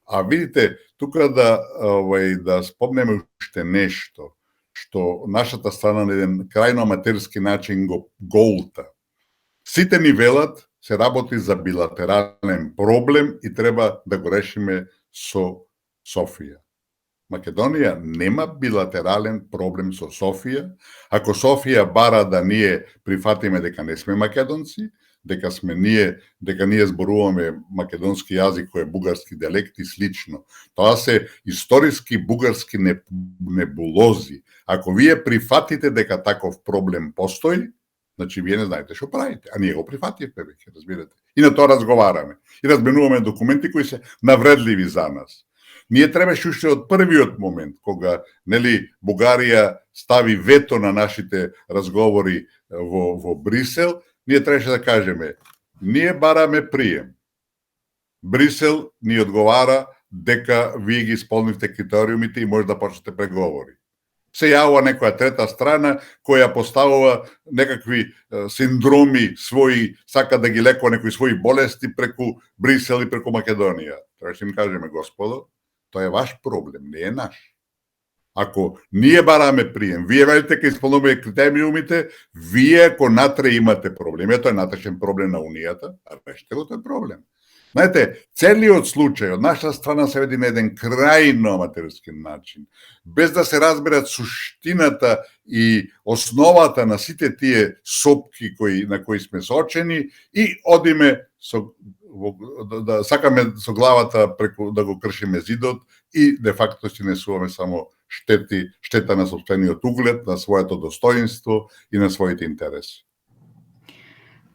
А видите, тука да спомнеме уште нешто, што нашата страна на еден крајно аматерски начин го голта. Сите ни велат, се работи за билатерален проблем и треба да го решиме со Софија. Македонија нема билатерален проблем со Софија. Ако Софија бара да ние прифатиме дека не сме македонци, дека ние зборуваме македонски јазик кој е бугарски дијалект и слично. Тоа се историски бугарски небулози. Ако вие прифатите дека таков проблем постои, Значи, вие не знаете што правите, а ние го прифативме веќе, разбирате. И на тоа разговараме. И разменуваме документи кои се навредливи за нас. Ние требаше уште од првиот момент, кога Бугарија стави вето на нашите разговори во Брисел, ние требаше да кажеме, ние бараме прием. Брисел ни одговара дека вие ги исполнивте критериумите и може да почнете преговори. Се јавува некоја трета страна која поставува некакви синдроми своји, сака да ги лекува некои своји болести преку Брисел и преку Македонија. Треба да им кажеме, господо, тоа е ваш проблем, не е наш. Ако ние бараме прием, вие велите ке исполнуваме критериумите, вие ако натре имате проблеми, тоа е натрешен проблем на Унијата, а решите го тој проблем. Знаете, целиот случај од наша страна се веди на еден крајно аматерски начин, без да се разберат суштината и основата на сите тие сопки на кои сме сочени и одиме да сакаме со главата преку да го кршиме зидот и де факто си несуваме само штета на сопствениот углед, на своето достоинство и на своите интереси.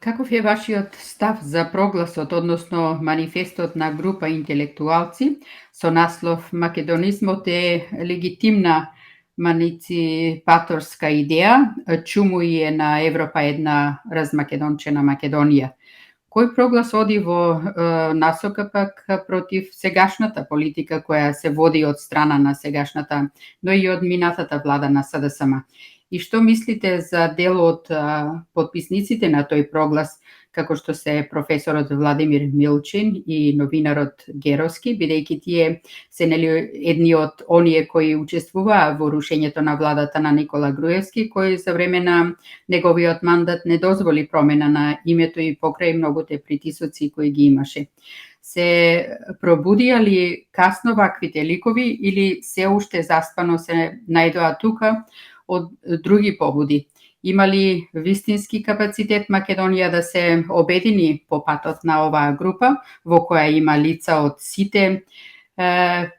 Каков е вашиот став за прогласот, односно манифестот на група интелектуалци со наслов Македонизмот е легитимна маниципаторска идеја, чуму и е на Европа една размакедончена Македонија? Кој проглас оди во насока пак против сегашната политика која се води од страна на сегашната, но и од минатата влада на СДСМ? И што мислите за дел од подписниците на тој проглас, како што се професорот Владимир Милчин и новинарот Геровски, бидејќи тие се едни од оние кои учествуваа во рушењето на владата на Никола Груевски, кој за време на неговиот мандат не дозволи промена на името и покрај многуте притисоци кои ги имаше. Се пробудија ли касно ваквите ликови или се уште заспано се најдоа тука од други побуди? Има ли вистински капацитет Македонија да се обедини по патот на оваа група, во која има лица од сите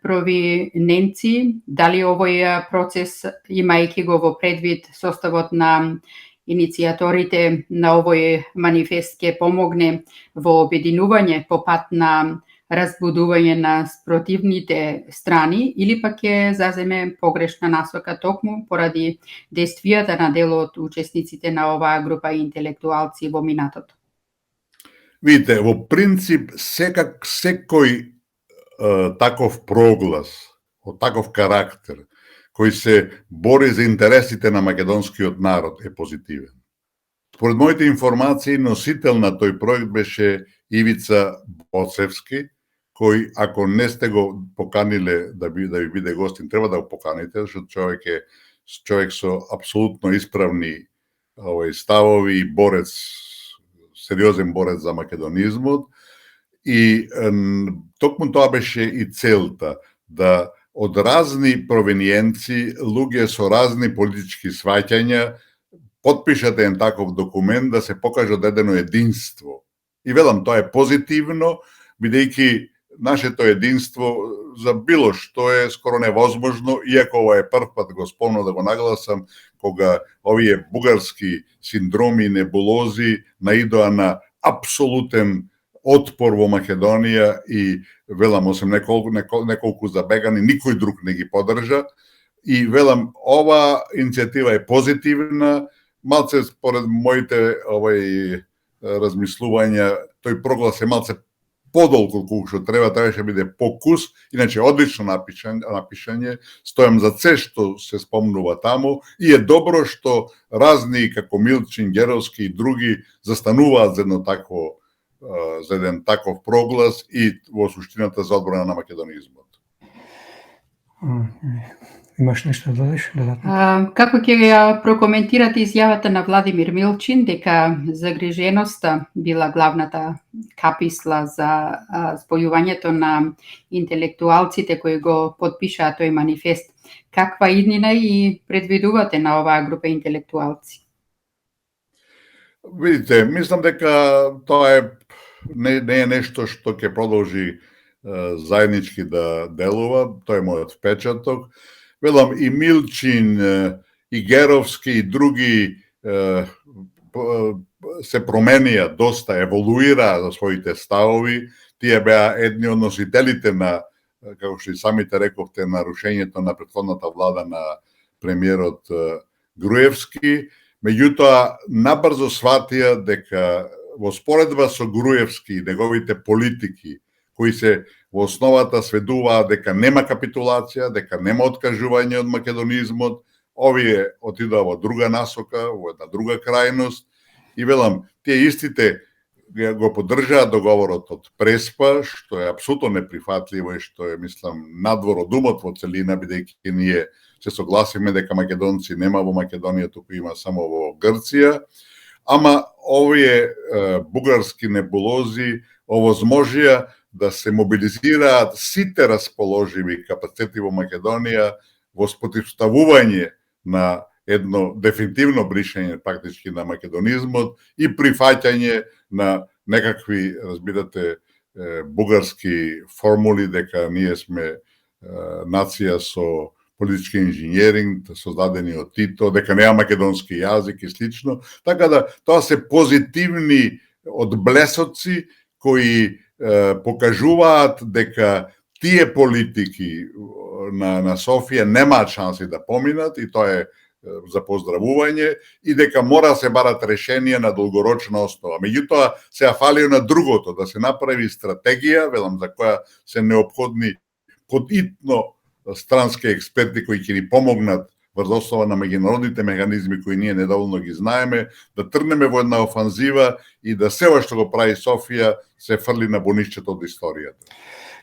провиненци? Дали овој процес, имајќи го во предвид составот на иницијаторите на овој манифест, ќе помогне во обединување по пат на разбудување на спротивните страни, или пак ќе заземе погрешна насока токму поради действијата на дел од учесниците на оваа група интелектуалци во минатото? Видите, во принцип, секој таков проглас, од таков карактер, кој се бори за интересите на македонскиот народ, е позитивен. Според моите информации, носител на тој проект беше Ивица Боцевски, кој, ако не сте го поканиле да ви биде гостин, треба да го поканите, защото човек со апсолутно исправни ставови и борец, сериозен борец за македонизмот. И токму тоа беше и целта, да од разни провиниенци, луѓе со разни политички сваќања, потпишат еден таков документ да се покаже одедено единство. И велам, тоа е позитивно, бидејќи нашето единство за било што е скоро невозможно, иако ова е прв пат, го спомнам да го нагласам, кога овие бугарски синдроми и небулози наидоа на апсолутен отпор во Македонија и велам, осем неколку забегани, никој друг не ги поддржа. И велам, ова иницијатива е позитивна, малце според моите размислувања, тој проглас е малце подолго колку што требаше биде покус, иначе одлично напишање, стојам за се што се спомнува таму и е добро што разни како Милчин, Геровски и други застануваат за еден таков проглас и во суштината за одбрана на македонизмот. Имаш нешто да додадеш? Како ќе ја прокоментирате изјавата на Владимир Милчин дека загриженоста била главната каписла за спојувањето на интелектуалците кои го подпишаа тој манифест? Каква иднина и предвидувате на оваа група интелектуалци? Видите, мислам дека тоа не е нешто што ќе продолжи заеднички да делува, тој е мојот впечаток. Велам, и Милчин, и Геровски, и други се променија доста, еволуира за своите ставови. Тие беа едни од носителите на, како што и самите рековте, нарушењето на претходната влада на премиерот Груевски. Меѓутоа, набрзо сватија дека во споредба со Груевски и неговите политики, кои се во основата сведуваат дека нема капитулација, дека нема откажување од македонизмот, овие отидоа во друга насока, во една друга крајност, и велам, тие истите го поддржаат договорот од Преспа, што е апсолутно неприфатливо и што е, мислам, надвор од умот во целина, бидејќи ние се согласиме дека македонци нема во Македонија, туку има само во Грција, ама овие бугарски небулози овозможија да се мобилизираат сите расположиви капацитети во Македонија во спротивставување на едно дефинитивно бришење практички на македонизмот и прифаќање на некакви, разбирате, бугарски формули дека ние сме нација со политички инженеринг, создадени од Тито, дека нема македонски јазик и слично. Така да, тоа се позитивни одблесоци кои покажуваат дека тие политики на Софија немаат шанси да поминат и тоа е за поздравување и дека мора се барат решенија на долгорочна основа. Меѓутоа, се фали на другото, да се направи стратегија, велам, за која се неопходни подитно странски експерти кои ќе ни помогнат врз основа на меѓународните механизми кои ние недоволно ги знаеме, да тргнеме во една офанзива и да се ова што го прави Софија се фрли на бонишчето од историјата.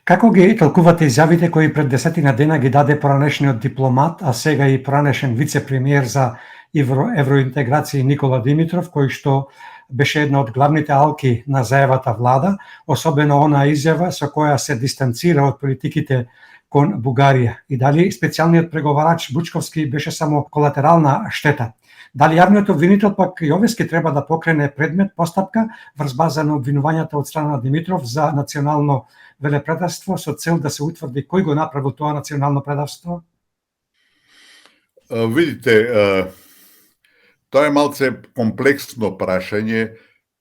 Како ги толкувате изјавите кои пред 10 дена ги даде поранешниот дипломат, а сега и поранешен вице-премиер за евроинтеграција Никола Димитров, кој што беше една од главните алки на заевата влада, особено онаа изјава со која се дистанцира од политиките кон Бугарија? И дали специјалниот преговарач Бучковски беше само колатерална штета? Дали јавниот обвинител пак Јовески треба да покрене предмет постапка врз база на обвинувањата од страна на Димитров за национално велепредавство со цел да се утврди кој го направил тоа национално предавство? Видите, тоа е малце комплексно прашање.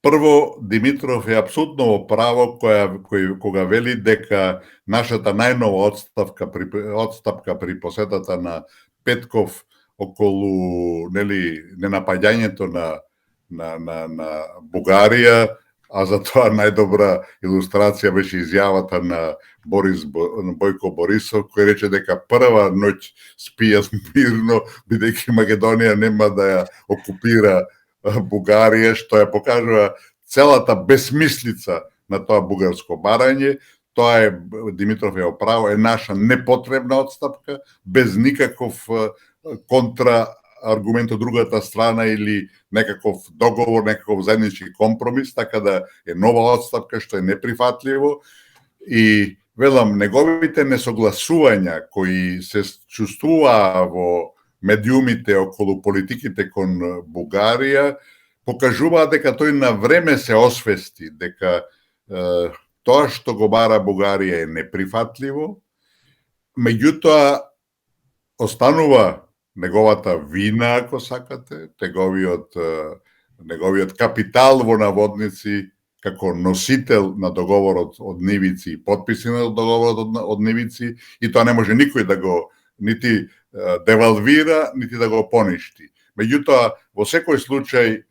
Прво, Димитров е апсолутно во право кога вели дека нашата најнова одстапка при посетата на Петков околу ненапаѓањето на Бугарија, а за тоа најдобра илустрација беше изјавата на Бојко Борисов, кој рече дека прва ноќ спија мирно, бидејќи Македонија нема да ја окупира Бугарија, што ја покажува целата бесмислица на тоа бугарско барање. Тоа е, Димитров е оправо, е наша непотребна одстапка, без никаков контрааргумент од другата страна или некаков договор, некаков заеднички компромис, така да е нова одстапка што е неприфатливо. И велам, неговите несогласувања кои се чувствуваа во медиумите околу политиките кон Бугарија, покажуваат дека тој на време се освести дека тоа што го бара Бугарија е неприфатливо, меѓутоа останува неговата вина, ако сакате, неговиот капитал во наводници како носител на договорот од Нивици и подписи на договорот од Нивици, и тоа не може никој да го нити девалвира, нити да го поништи. Меѓутоа, во секој случај,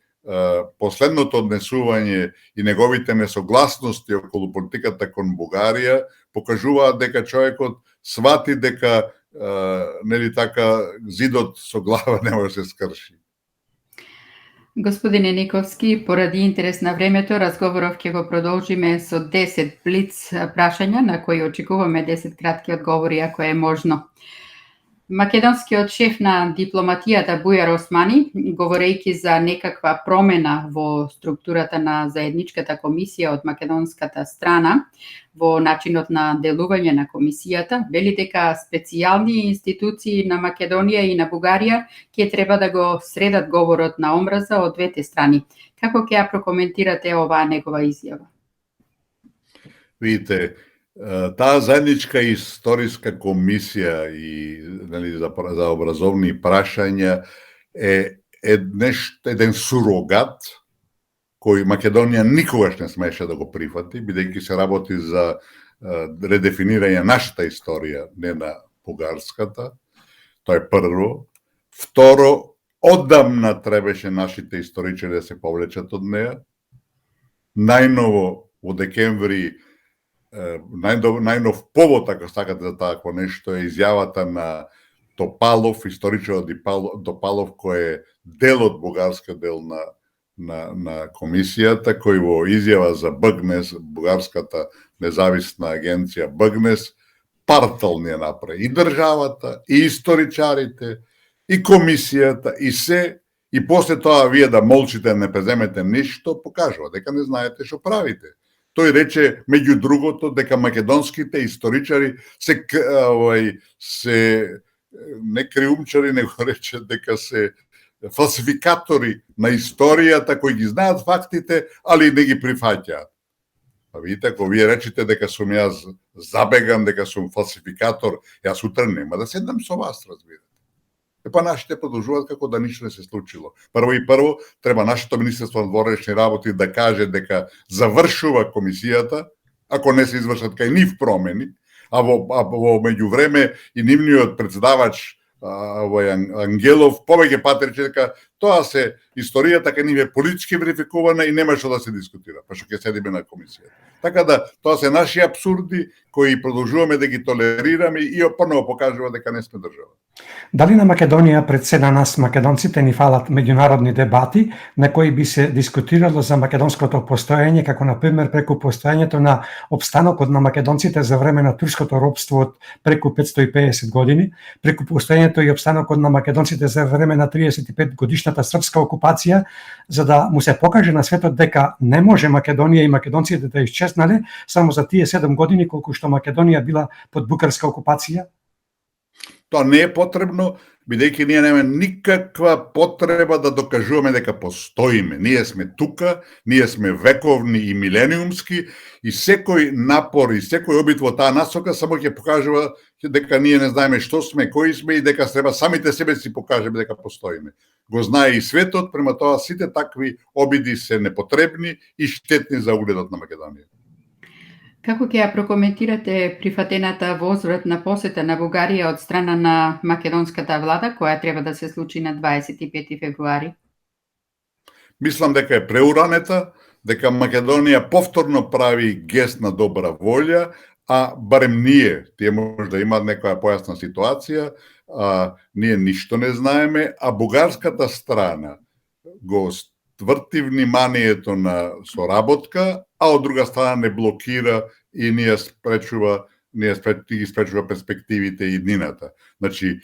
последното однесување и неговите несогласности околу политиката кон Бугарија покажуваат дека човекот свати дека нели така зидот со глава не може да се скрши. Господине Никовски, поради интерес на времето, разговоров ќе го продолжиме со 10 блиц прашања на кои очекуваме 10 кратки одговори ако е можно. Македонскиот шеф на дипломатијата Бујар Османи, говорејќи за некаква промена во структурата на заедничката комисија од македонската страна во начинот на делување на комисијата, вели дека специјални институции на Македонија и на Бугарија ќе треба да го средат говорот на омраза од двете страни. Како ќе ја прокоментирате оваа негова изјава? Видите, таа заедничка историска комисија и за образовни прашања е еден сурогат кој Македонија никогаш не смееше да го прифати, бидејќи се работи за редефинирање нашата историја, не на бугарската. Тоа е прво. Второ, одамна требаше нашите историчари да се повлечат од неа. Најново во декември, најнов повод, ако сакате за такво нешто, е изјавата на Топалов, историчарот Топалов, кој е дел од бугарска дел на комисијата, кој во изјава за БГНЕС, бугарската независна агенција БГНЕС, партал не направи и државата, и историчарите, и комисијата, и се, и после тоа вие да молчите, не преземете ништо, покажува дека не знаете што правите. Тој рече, меѓу другото, дека македонските историчари се не криумчари, него рече дека се фалсификатори на историјата, кои ги знаат фактите, али не ги прифаќаат. Па видите, ако вие речете дека сум јас забеган, дека сум фалсификатор, јас утре нема да седнам со вас, разбирате. Па нашите продолжуваат како да ништо не се случило. Прво треба нашето Министерство на внатрешни работи да каже дека завршува комисијата, ако не се извршат кај нив промени, а во меѓувреме и нивниот председавач Ангелов повеќе пати рече дека тоа се историјата кај нив е политички верификувана и нема што да се дискутира, па што ќе седиме на комисија. Така да, тоа се наши апсурди кои продолжуваме да ги толерираме и опорно покажува дека не сме држава. Дали на Македонија пред се на нас македонците ни фалат меѓународни дебати на кои би се дискутирало за македонското постоење, како на пример преку постоењето на опстанокот на македонците за време на турското робство од преку 550 години, преку постоењето и опстанокот на македонците за време на 35 годишната српска окупација, за да му се покаже на светот дека не може Македонија и македонците да исчезнале само за тие 7 години колку што Македонија била под бугарска окупација? Тоа не е потребно, бидејќи ние немаме никаква потреба да докажуваме дека постоиме. Ние сме тука, ние сме вековни и милениумски и секој напор и секој обид во таа насока само ќе покажува дека ние не знаеме што сме, кои сме и дека треба самите себе си покажеме дека постоиме. Го знае и светот, према тоа сите такви обиди се непотребни и штетни за угледот на Македонија. Како ќе ја прокоментирате прифатената возвратна посета на Бугарија од страна на македонската влада, која треба да се случи на 25 февруари? Мислам дека е преуранета, дека Македонија повторно прави гест на добра волја, а барем тие може да имаат некоја појасна ситуација, ние ништо не знаеме, а бугарската страна го тврти вниманието на соработка, а од друга страна не блокира и ги спречува перспективите и иднината. Значи,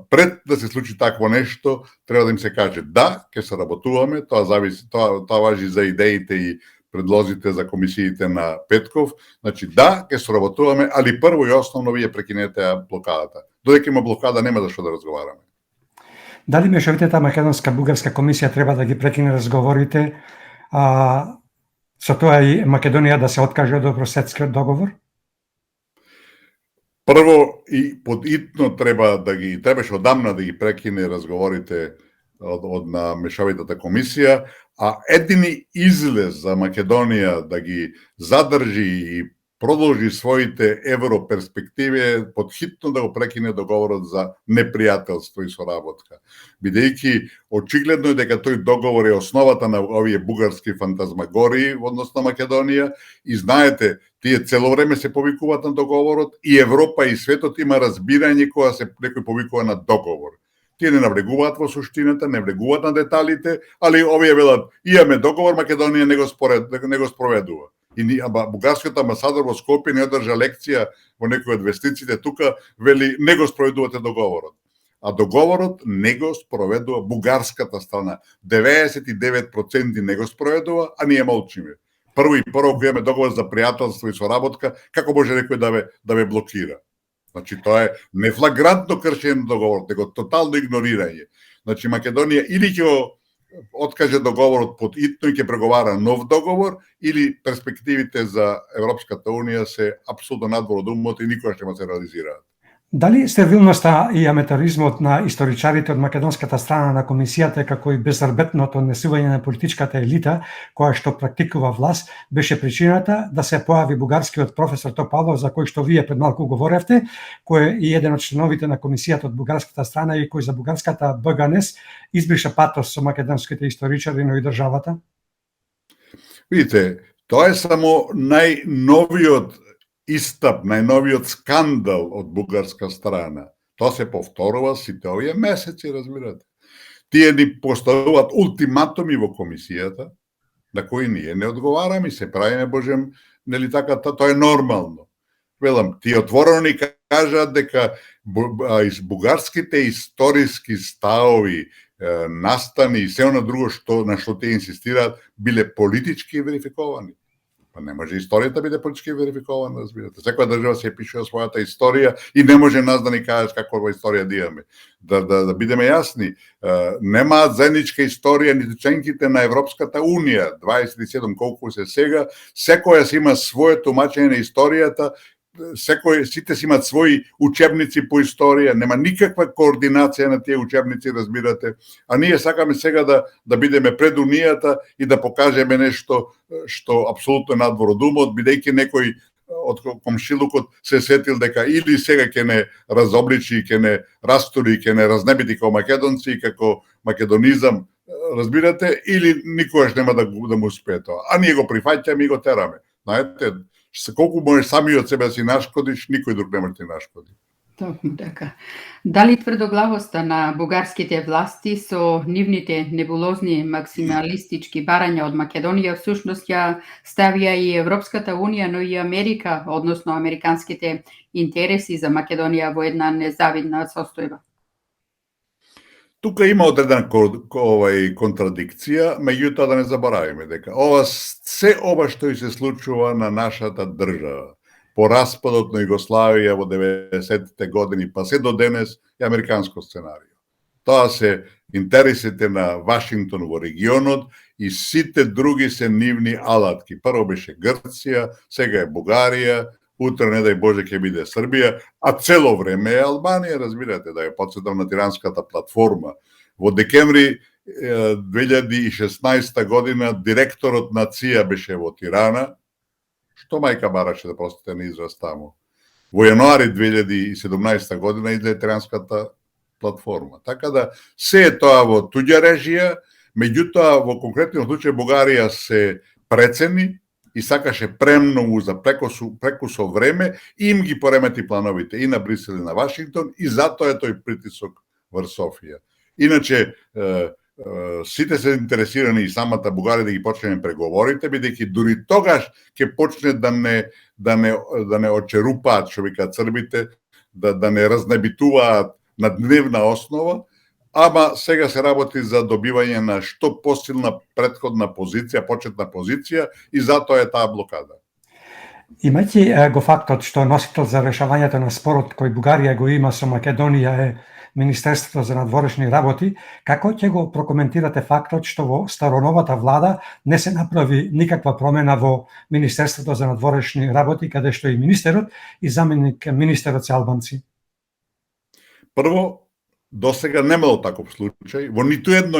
пред да се случи такво нешто, треба да им се каже да, ќе се работуваме, тоа важи за идеите и предлозите за комисиите на Петков. Значи, да, ќе се работуваме, али прво и основно вие прекинете блокадата. Додека има блокада, нема за што да разговараме. Дали мешовитата македонска-бугарска комисија треба да ги прекине разговорите, со тоа и Македонија да се откаже од добрососедскиот договор? Прво и подитно требаше одамна да ги прекине разговорите од на мешовитата комисија, а едини излез за Македонија да ги задржи и продолжи своите европерспективи е подхитно да го прекине договорот за непријателство и соработка. Бидејќи очигледно е дека тој договор е основата на овие бугарски фантазмагории во однос на Македонија и знаете, тие цело време се повикуваат на договорот и Европа и светот има разбирање кога се некој повикува на договор. Тие не навлегуваат во суштината, не влегуваат на деталите, али овие велат имаме договор, Македонија не го спроведува. И бугарскиот амбасадор во Скопје не одржа лекција во некој од вестниците тука, вели не го спроведувате договорот. А договорот не го спроведува бугарската страна. 99% не го спроведува, а ние молчиме. Прво кога имаме договор за пријателство и соработка, како може некој да ве блокира? Значи тоа е не флагрантно кршење на договорот, него тотално игнорирање. Значи Македонија или ќе го откаже договорот под итно и ќе преговара нов договор, или перспективите за Европската Унија се апсолутно надвор од умот и никогаш нема се реализираат. Дали стервилноста и аматоризмот на историчарите од македонската страна на комисијата како и безрбетното однесување на политичката елита која што практикува власт беше причината да се појави бугарскиот професор Топалов за кој што вие пред малку говоревте, кој е и еден од членовите на комисијата од бугарската страна и кој за бугарската БГНЕС избриша патос со македонските историчари, но и државата? Видите, тоа е само најновиот истап, најновиот скандал од бугарска страна. Тоа се повторува сите овие месеци, разбирате. Тие ни поставуваат ултиматуми во комисијата, на кои ние не одговараме и се правиме, божем, нели така, тоа е нормално. Велам, тие отворено ни кажаат дека бугарските историски ставови, настани и се оно друго на што те инсистираат, биле политички верификовани. Па не може историјата биде политички верификована, разбирате. Секоја држава се пишува својата историја и не може нас да ни кажеш каква историја да имаме. Да бидеме јасни, немаат заедничка историја ниту членките на Европската Унија, 27 колку се сега, секоја си има свое тумачење на историјата, сите си имат своји учебници по историја, нема никаква координација на тие учебници, разбирате, а ние сакаме сега да бидеме пред Унијата и да покажеме нешто што апсолутно е надвор од умот, бидејќи некој од комшилукот се сетил дека или сега ќе не разобличи, ќе не растури, ќе не разнебити како македонци и како македонизам, разбирате, или никогаш нема да му успее тоа. А ние го прифаќаме и го тераме. Знаете, колку можеш сами од себе си нашкодиш, никој друг не може ти нашкоди. Токму така. Дали тврдоглавоста на бугарските власти со нивните небулозни максималистички барања од Македонија всушност ја ставија и Европската Унија, но и Америка, односно американските интереси за Македонија во една незавидна состојба? Тука има одредена контрадикција, меѓутоа да не заборавиме дека се ова што и се случува на нашата држава по распадот на Југославија во 90-те години, па се до денес е американско сценарио. Тоа се интересите на Вашингтон во регионот и сите други се нивни алатки. Прво беше Грција, сега е Бугарија, утре, не дај Боже, ќе биде Србија, а цело време е Албанија, разбирате, да ја подсетам на тиранската платформа. Во декември 2016 година директорот на ЦИА беше во Тирана, што мајка бараше, да простите на израз таму. Во јануари 2017 година излезе тиранската платформа. Така да се е тоа во туѓа режија, меѓутоа во конкретниот случај Бугарија се прецени и сакаше премногу за преку со време и им ги поремети плановите и на Брисел и на Вашингтон и затоа е тој притисок врз Софија. Иначе сите се интересирани и самата Бугарија да ги почнеме преговорите, бидејќи дури тогаш ќе почне да не очерупаат, што викаат србите, да не разнебитуваат на дневна основа, ама сега се работи за добивање на што посилна претходна позиција, почетна позиција и затоа е таа блокада. Имајќи го фактот што носител за решавањето на спорот кој Бугарија го има со Македонија е Министерството за надворешни работи, како ќе го прокоментирате фактот што во староновата влада не се направи никаква промена во Министерството за надворешни работи, каде што и министерот и заменик министерот се албанци? Прво, до сега немало таков случај, во ниту едно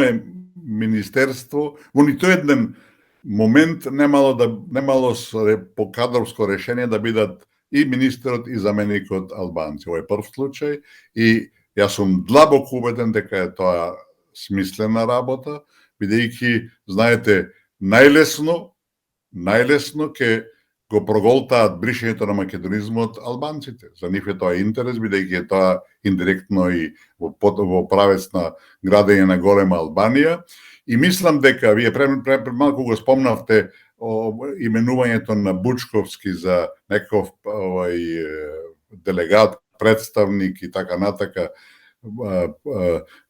министерство, во ниту еден момент немало по кадровско решение да бидат и министерот и заменикот албанци. Ова е прв случај и јас сум длабоко убеден дека е тоа смислена работа, бидејќи, знаете, најлесно ќе го проголтаат бришењето на македонизмот албанците. За нив е тоа интерес, бидејќи е тоа индиректно и во правец на градење на голема Албанија. И мислам дека, вие пред малку го спомнавте именувањето на Бучковски за некој делегат, представник и така натака,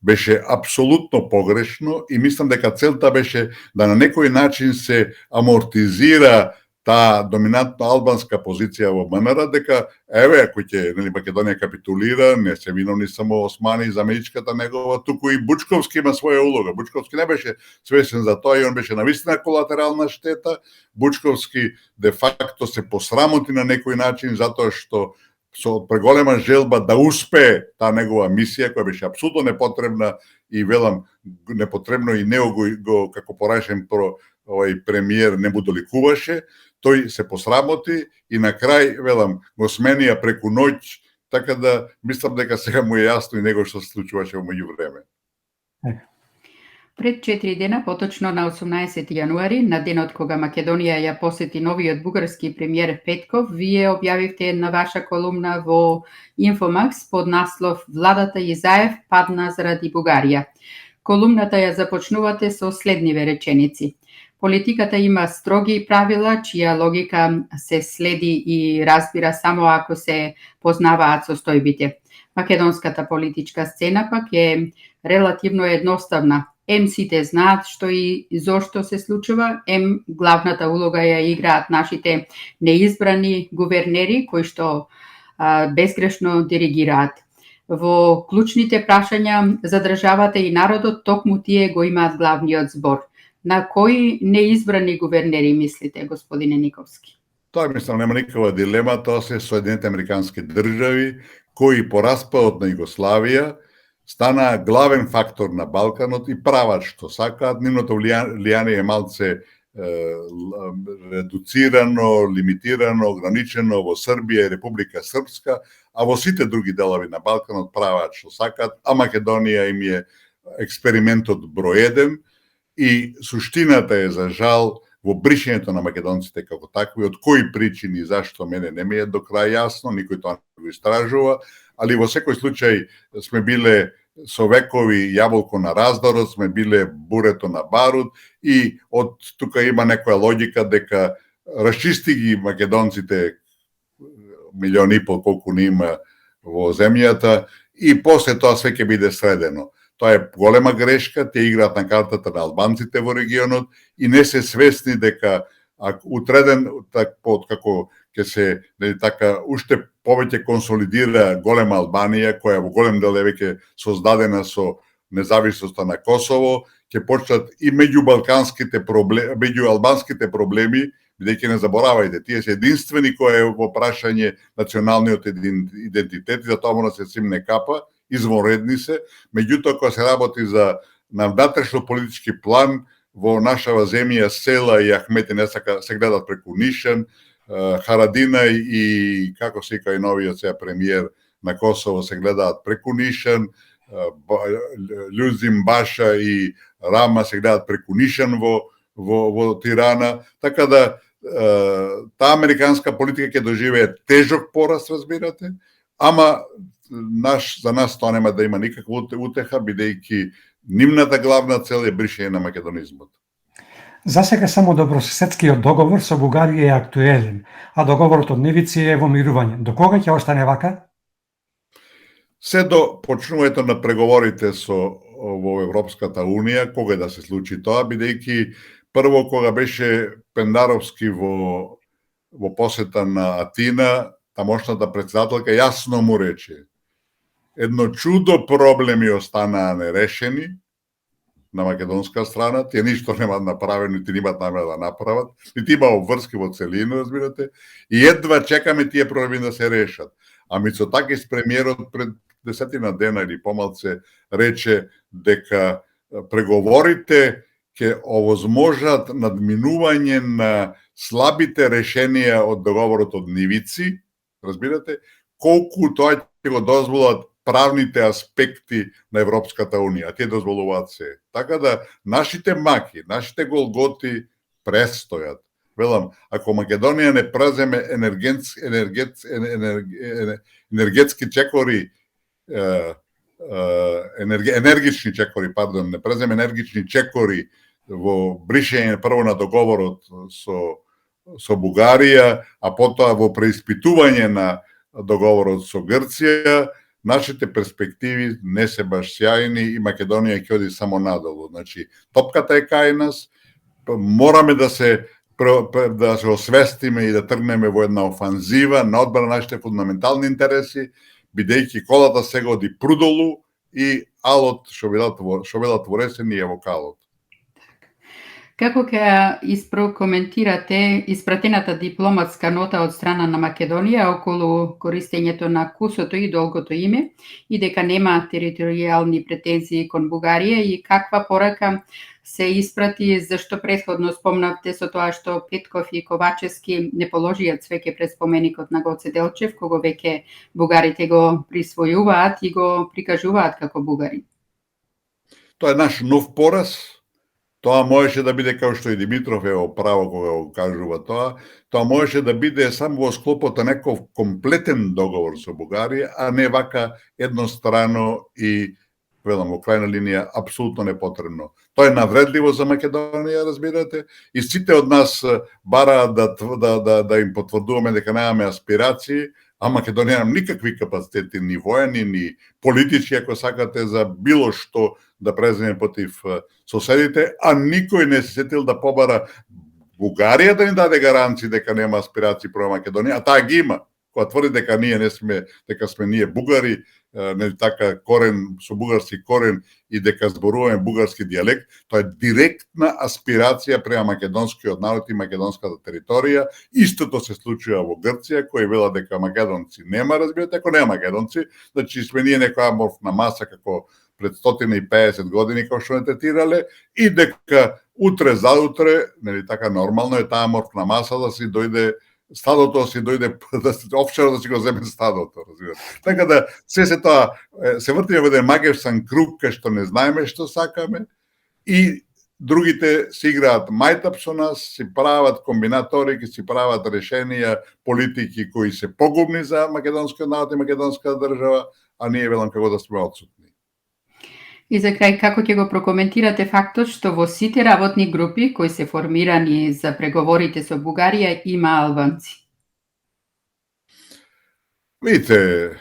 беше апсолутно погрешно и мислам дека целта беше да на некој начин се амортизира таа доминантна албанска позиција во МНР, дека еве, ако ќе Македонија капитулира, не се виновни само Османи и заменичката негова, туку и Бучковски има своја улога. Бучковски не беше свесен за тоа и он беше навистина колатерална штета. Бучковски де факто се посрамоти на некој начин затоа што со преголема желба да успее таа негова мисија, која беше апсолутно непотребна и велам непотребно и него го како порашен премиер не му доликуваше, тој се посрамоти и на крај, велам, го сменија преку ноќ, така да мислам дека сега му е јасно и него што се случуваше во меѓувреме. Пред 4 дена, поточно на 18 јануари, на денот кога Македонија ја посети новиот бугарски премиер Петков, вие објавивте една ваша колумна во Инфомакс под наслов "Владата Изаев падна заради Бугарија". Колумната ја започнувате со следниве реченици. Политиката има строги правила, чија логика се следи и разбира само ако се познаваат состојбите. Македонската политичка сцена пак е релативно едноставна. Ем сите знаат што и зошто се случува, ем главната улога ја играат нашите неизбрани гувернери кои што безгрешно диригираат. Во клучните прашања за државата и народот токму тие го имаат главниот збор. На кои неизбрани гувернери мислите, господине Никовски? Тоа мислам нема никаква дилема, тоа се Соединените американски држави кои по распадот на Југославија стана главен фактор на Балканот и прават што сакаат. Нивното влијание е малце редуцирано, лимитирано, ограничено во Србија и Република Српска, а во сите други делови на Балканот прават што сакаат, а Македонија им е експериментот број 1 и суштината е за жал во бришењето на македонците како такви, од кои причини, зашто мене не ми е до крај јасно, никој тоа не го истражува, али во секој случај сме биле со векови јаболко на раздорот, сме биле бурето на барут и од тука има некоја логика дека расчисти ги македонците милион и пол колку не има во земјата и после тоа све ќе биде средено. Тоа е голема грешка, те играат на картата на албанците во регионот и не се свесни дека утреден како ќе се така уште повеќе консолидира голема Албанија, која во голем дел е веќе создадена со независноста на Косово, ќе почнат и меѓу албанските проблеми, бидејќи не заборавајте, тие се единствени кои е во прашање националниот идентитет и за тоа мора се симне капа, извонредни се, меѓутоа кога се работи за на внатрешно политички план, во нашава земја Села и Ахмети не се гледат преку Нишан, Харадина и како се вика и новиот сега премиер на Косово се гледаат преку Нишан, Љузим Баша и Рама се гледаат преку Нишан во Тирана, така да таа американска политика ќе доживее тежок пораз, разбирате, ама за нас тоа нема да има никаква утеха, бидејќи нивната главна цел е бришење на македонизмот. За сега само добрососедскиот договор со Бугарија е актуелен, а договорот од Нивици е во мирување. До кога ќе остане вака? Се до почнувањето на преговорите во Европската Унија, кога да се случи тоа, бидејќи прво кога беше Пендаровски во посета на Атина, тамошната председателка јасно му рече: едно чудо проблеми останаа нерешени на македонска страна, тие ништо нема направено, нити имаат намера да направат, нити има обврски во целина, разбирате, и едва чекаме тие проблеми да се решат. А Мицотакис премиерот пред 10 дена или помалце рече дека преговорите ќе овозможат надминување на слабите решенија од договорот од Нивици, разбирате, колку тоа ќе го дозволат правните аспекти на Европската Унија, тие дозволуваат се. Така да нашите маки, нашите голготи престојат. Велам, ако Македонија не преземе енергетски чекори, енергични чекори, пардон, не преземе енергични чекори во бришење прво на договорот со Бугарија, а потоа во преиспитување на договорот со Грција, нашите перспективи не се баш сјајни и Македонија ќе оди само надолу. Значи, топката е кај нас, мораме да се освестиме и да тргнеме во една офанзива на одбрана на нашите фундаментални интереси, бидејќи колата сега оди прудолу и алот, што велат творесени, е во калот. Како ќе isprokоментирате испратената дипломатска нота од страна на Македонија околу користењето на кусото и долгото име и дека нема територијални претензии кон Бугарија и каква порака се испрати, зашто претходно спомнавте со тоа што Петков и Ковачевски не положија цвеќе пред споменикот на Гоце Делчев, кого веќе бугарите го присвојуваат и го прикажуваат како бугари? Тоа е наш нов пораз. Тоа можеше да биде, како што и Димитров е право кога го кажува тоа можеше да биде само во склопот на некој комплетен договор со Бугарија, а не вака еднострано и, велам, во крајна линија, апсолутно непотребно. Тоа е навредливо за Македонија, разбирате, и сите од нас бараат да им потврдуваме дека немаме аспирации, а Македонија нема никакви капацитети, ни воени, ни политички, ако сакате, за било што да преземе против соседите, а никој не се сетил да побара Бугарија да ни даде гаранции дека нема аспирации према Македонија, а таа ги има. Кога тврди дека ние не сме, дека сме ние бугари, не така корен со бугарски корен и дека зборуваме бугарски дијалект, тоа е директна аспирација према македонскиот народ и македонската територија. Истото се случува во Грција, кој вела дека македонци нема, разбирате, ако нема македонци, значи сме ние некоја аморфна маса како пред 150 години како што не третирале, и дека утре заутре, нели така нормално е таа аморфна маса да си дојде стадото, си дојде да се офшер да си го земе стадото, разбирате. Така да се тоа се врти во еден магевсан круг кај што не знаеме што сакаме и другите си играат мајтап со нас, си прават комбинаторики, си прават решенија, политики кои се погубни за македонскиот народ и македонската држава, а ние велам како да сме отсутни. И за крај, како ќе го прокоментирате фактот што во сите работни групи кои се формирани за преговорите со Бугарија има албанци? Видите,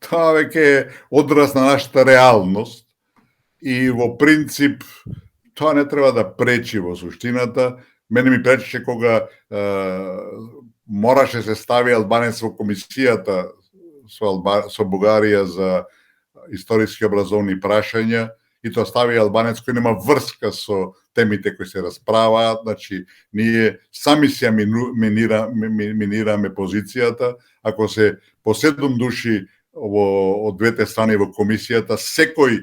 тоа веќе е одраз на нашата реалност и во принцип тоа не треба да пречи во суштината. Мене ми пречеше кога мораше се стави албанец во комисијата со Бугарија за историски образовни прашања и тоа стави албанец кој нема врска со темите кои се расправаат, значи ние сами си минираме позицијата, ако се по 7 души од двете страни во комисијата, секој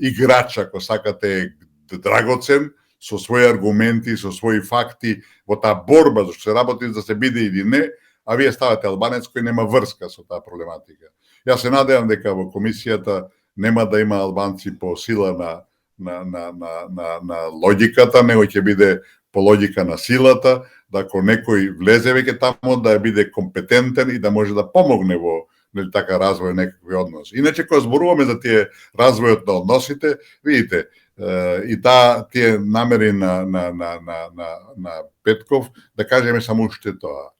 играч, ако сакате, е драгоцен, со своји аргументи, со своји факти, во таа борба зашто се работи за се биде или не, а вие ставате албанец кој нема врска со таа проблематика. Јас се надевам дека во комисијата нема да има албанци по сила на логиката, него ќе биде по логика на силата, да ако некој влезе веќе таму, да биде компетентен и да може да помогне во така развој некакви односи. Иначе кога зборуваме за тие развојот на односите, видите, и тие намери на Петков, да кажеме само уште тоа.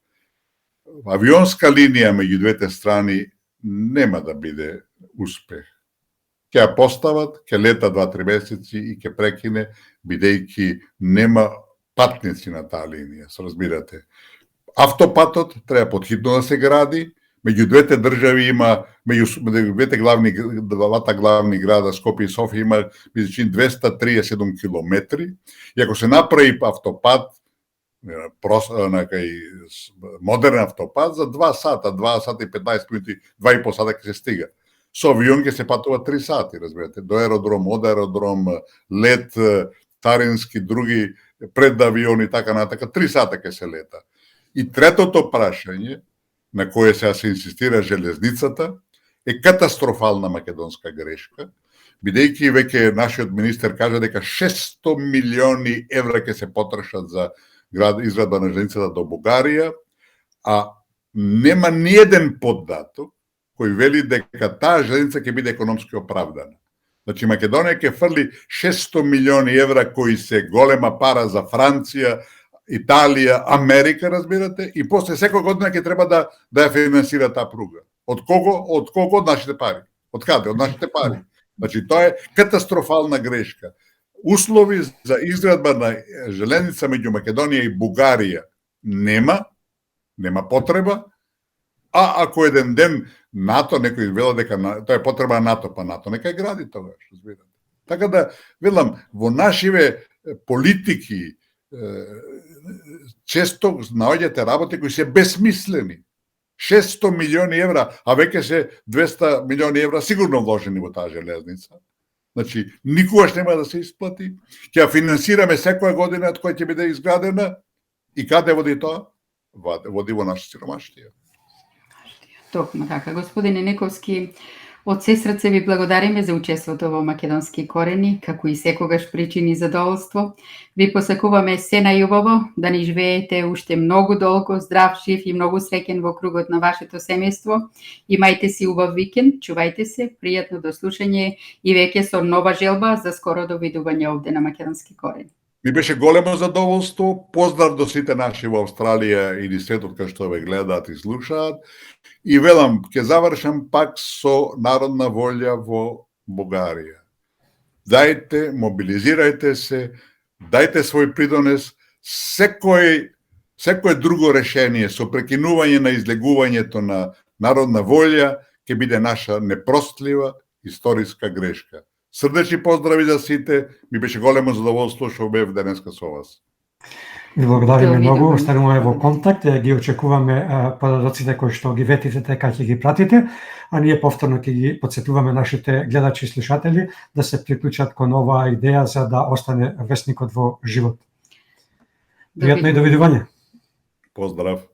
Авионска линија меѓу двете страни нема да биде успех. Ќе ја постават, ќе лета 2-3 месеци и ќе прекине, бидејќи нема патници на таа линија, се разбирате. Автопатот треба потхитно да се гради, меѓу двете држави има, меѓу двата главни града, Скопје и Софија, има мислам 237 километри, и ако се направи автопат, модерен автопат, за 2 сата и 15 минути, 2,5 сата ќе се стига. Со авион ќе се патува 3 сати, разбирате, до аеродром, од аеродром, лет, царински, други, пред авион и така натака, 3 сата ќе се лета. И третото прашање, на кое се инсистира железницата, е катастрофална македонска грешка, бидејќи веќе нашиот министер кажа дека 600 милиони евра ќе се потрошат за изградба на железницата до Бугарија, а нема ниеден податок кој вели дека таа железница ќе биде економски оправдана. Значи Македонија ќе фрли 600 милиони евра кои се голема пара за Франција, Италија, Америка, разбирате, и после секоја година ќе треба да ја финансира таа пруга. Од кого? Од нашите пари. Од каде? Од нашите пари. Значи тоа е катастрофална грешка. Услови за изградба на железница меѓу Македонија и Бугарија нема потреба, а ако еден ден НАТО, некој вела дека тоа е потреба на НАТО, па НАТО нека ја гради тогаш, разбирате. Така да, велам, во нашиве политики, често наоѓате работи кои се безсмислени. 600 милиони евра, а веќе се 200 милиони евра сигурно вложени во таа железница. Значи, никогаш нема да се исплати. Ќе ја финансираме секоја година од која ќе биде изградена и каде води тоа? Води во наше сиромаштија. Токму така. Господине Никовски, од се срце ви благодариме за учеството во Македонски корени, како и секогаш причини задоволство. Ви посакуваме се најубаво, да ни живеете уште многу долго, здрав, жив и многу среќен во кругот на вашето семејство. Имајте си убав викенд, чувајте се, пријатно до слушање и веќе со нова желба за скоро довидување овде на Македонски корени. Ми беше големо задоволство. Поздрав до сите наши во Австралија и светот кои што ве гледаат и слушаат. И велам, ќе завршам пак со народна волја во Бугарија. Дајте, мобилизирајте се, дајте свој придонес, секој друго решение со прекинување на излегувањето на народна волја ќе биде наша непростлива историска грешка. Срдечни поздрави за сите, ми беше големо задоволство што бев денеска со вас. Ви благодариме многу, остануваме во контакт, ги очекуваме подадоците кои што ги ветите дека ќе ги пратите, а ние повторно ќе ги потсетуваме нашите гледачи и слушатели да се приклучат кон оваа идеја за да остане весникот во живот. Пријатно и довидување. Поздрав.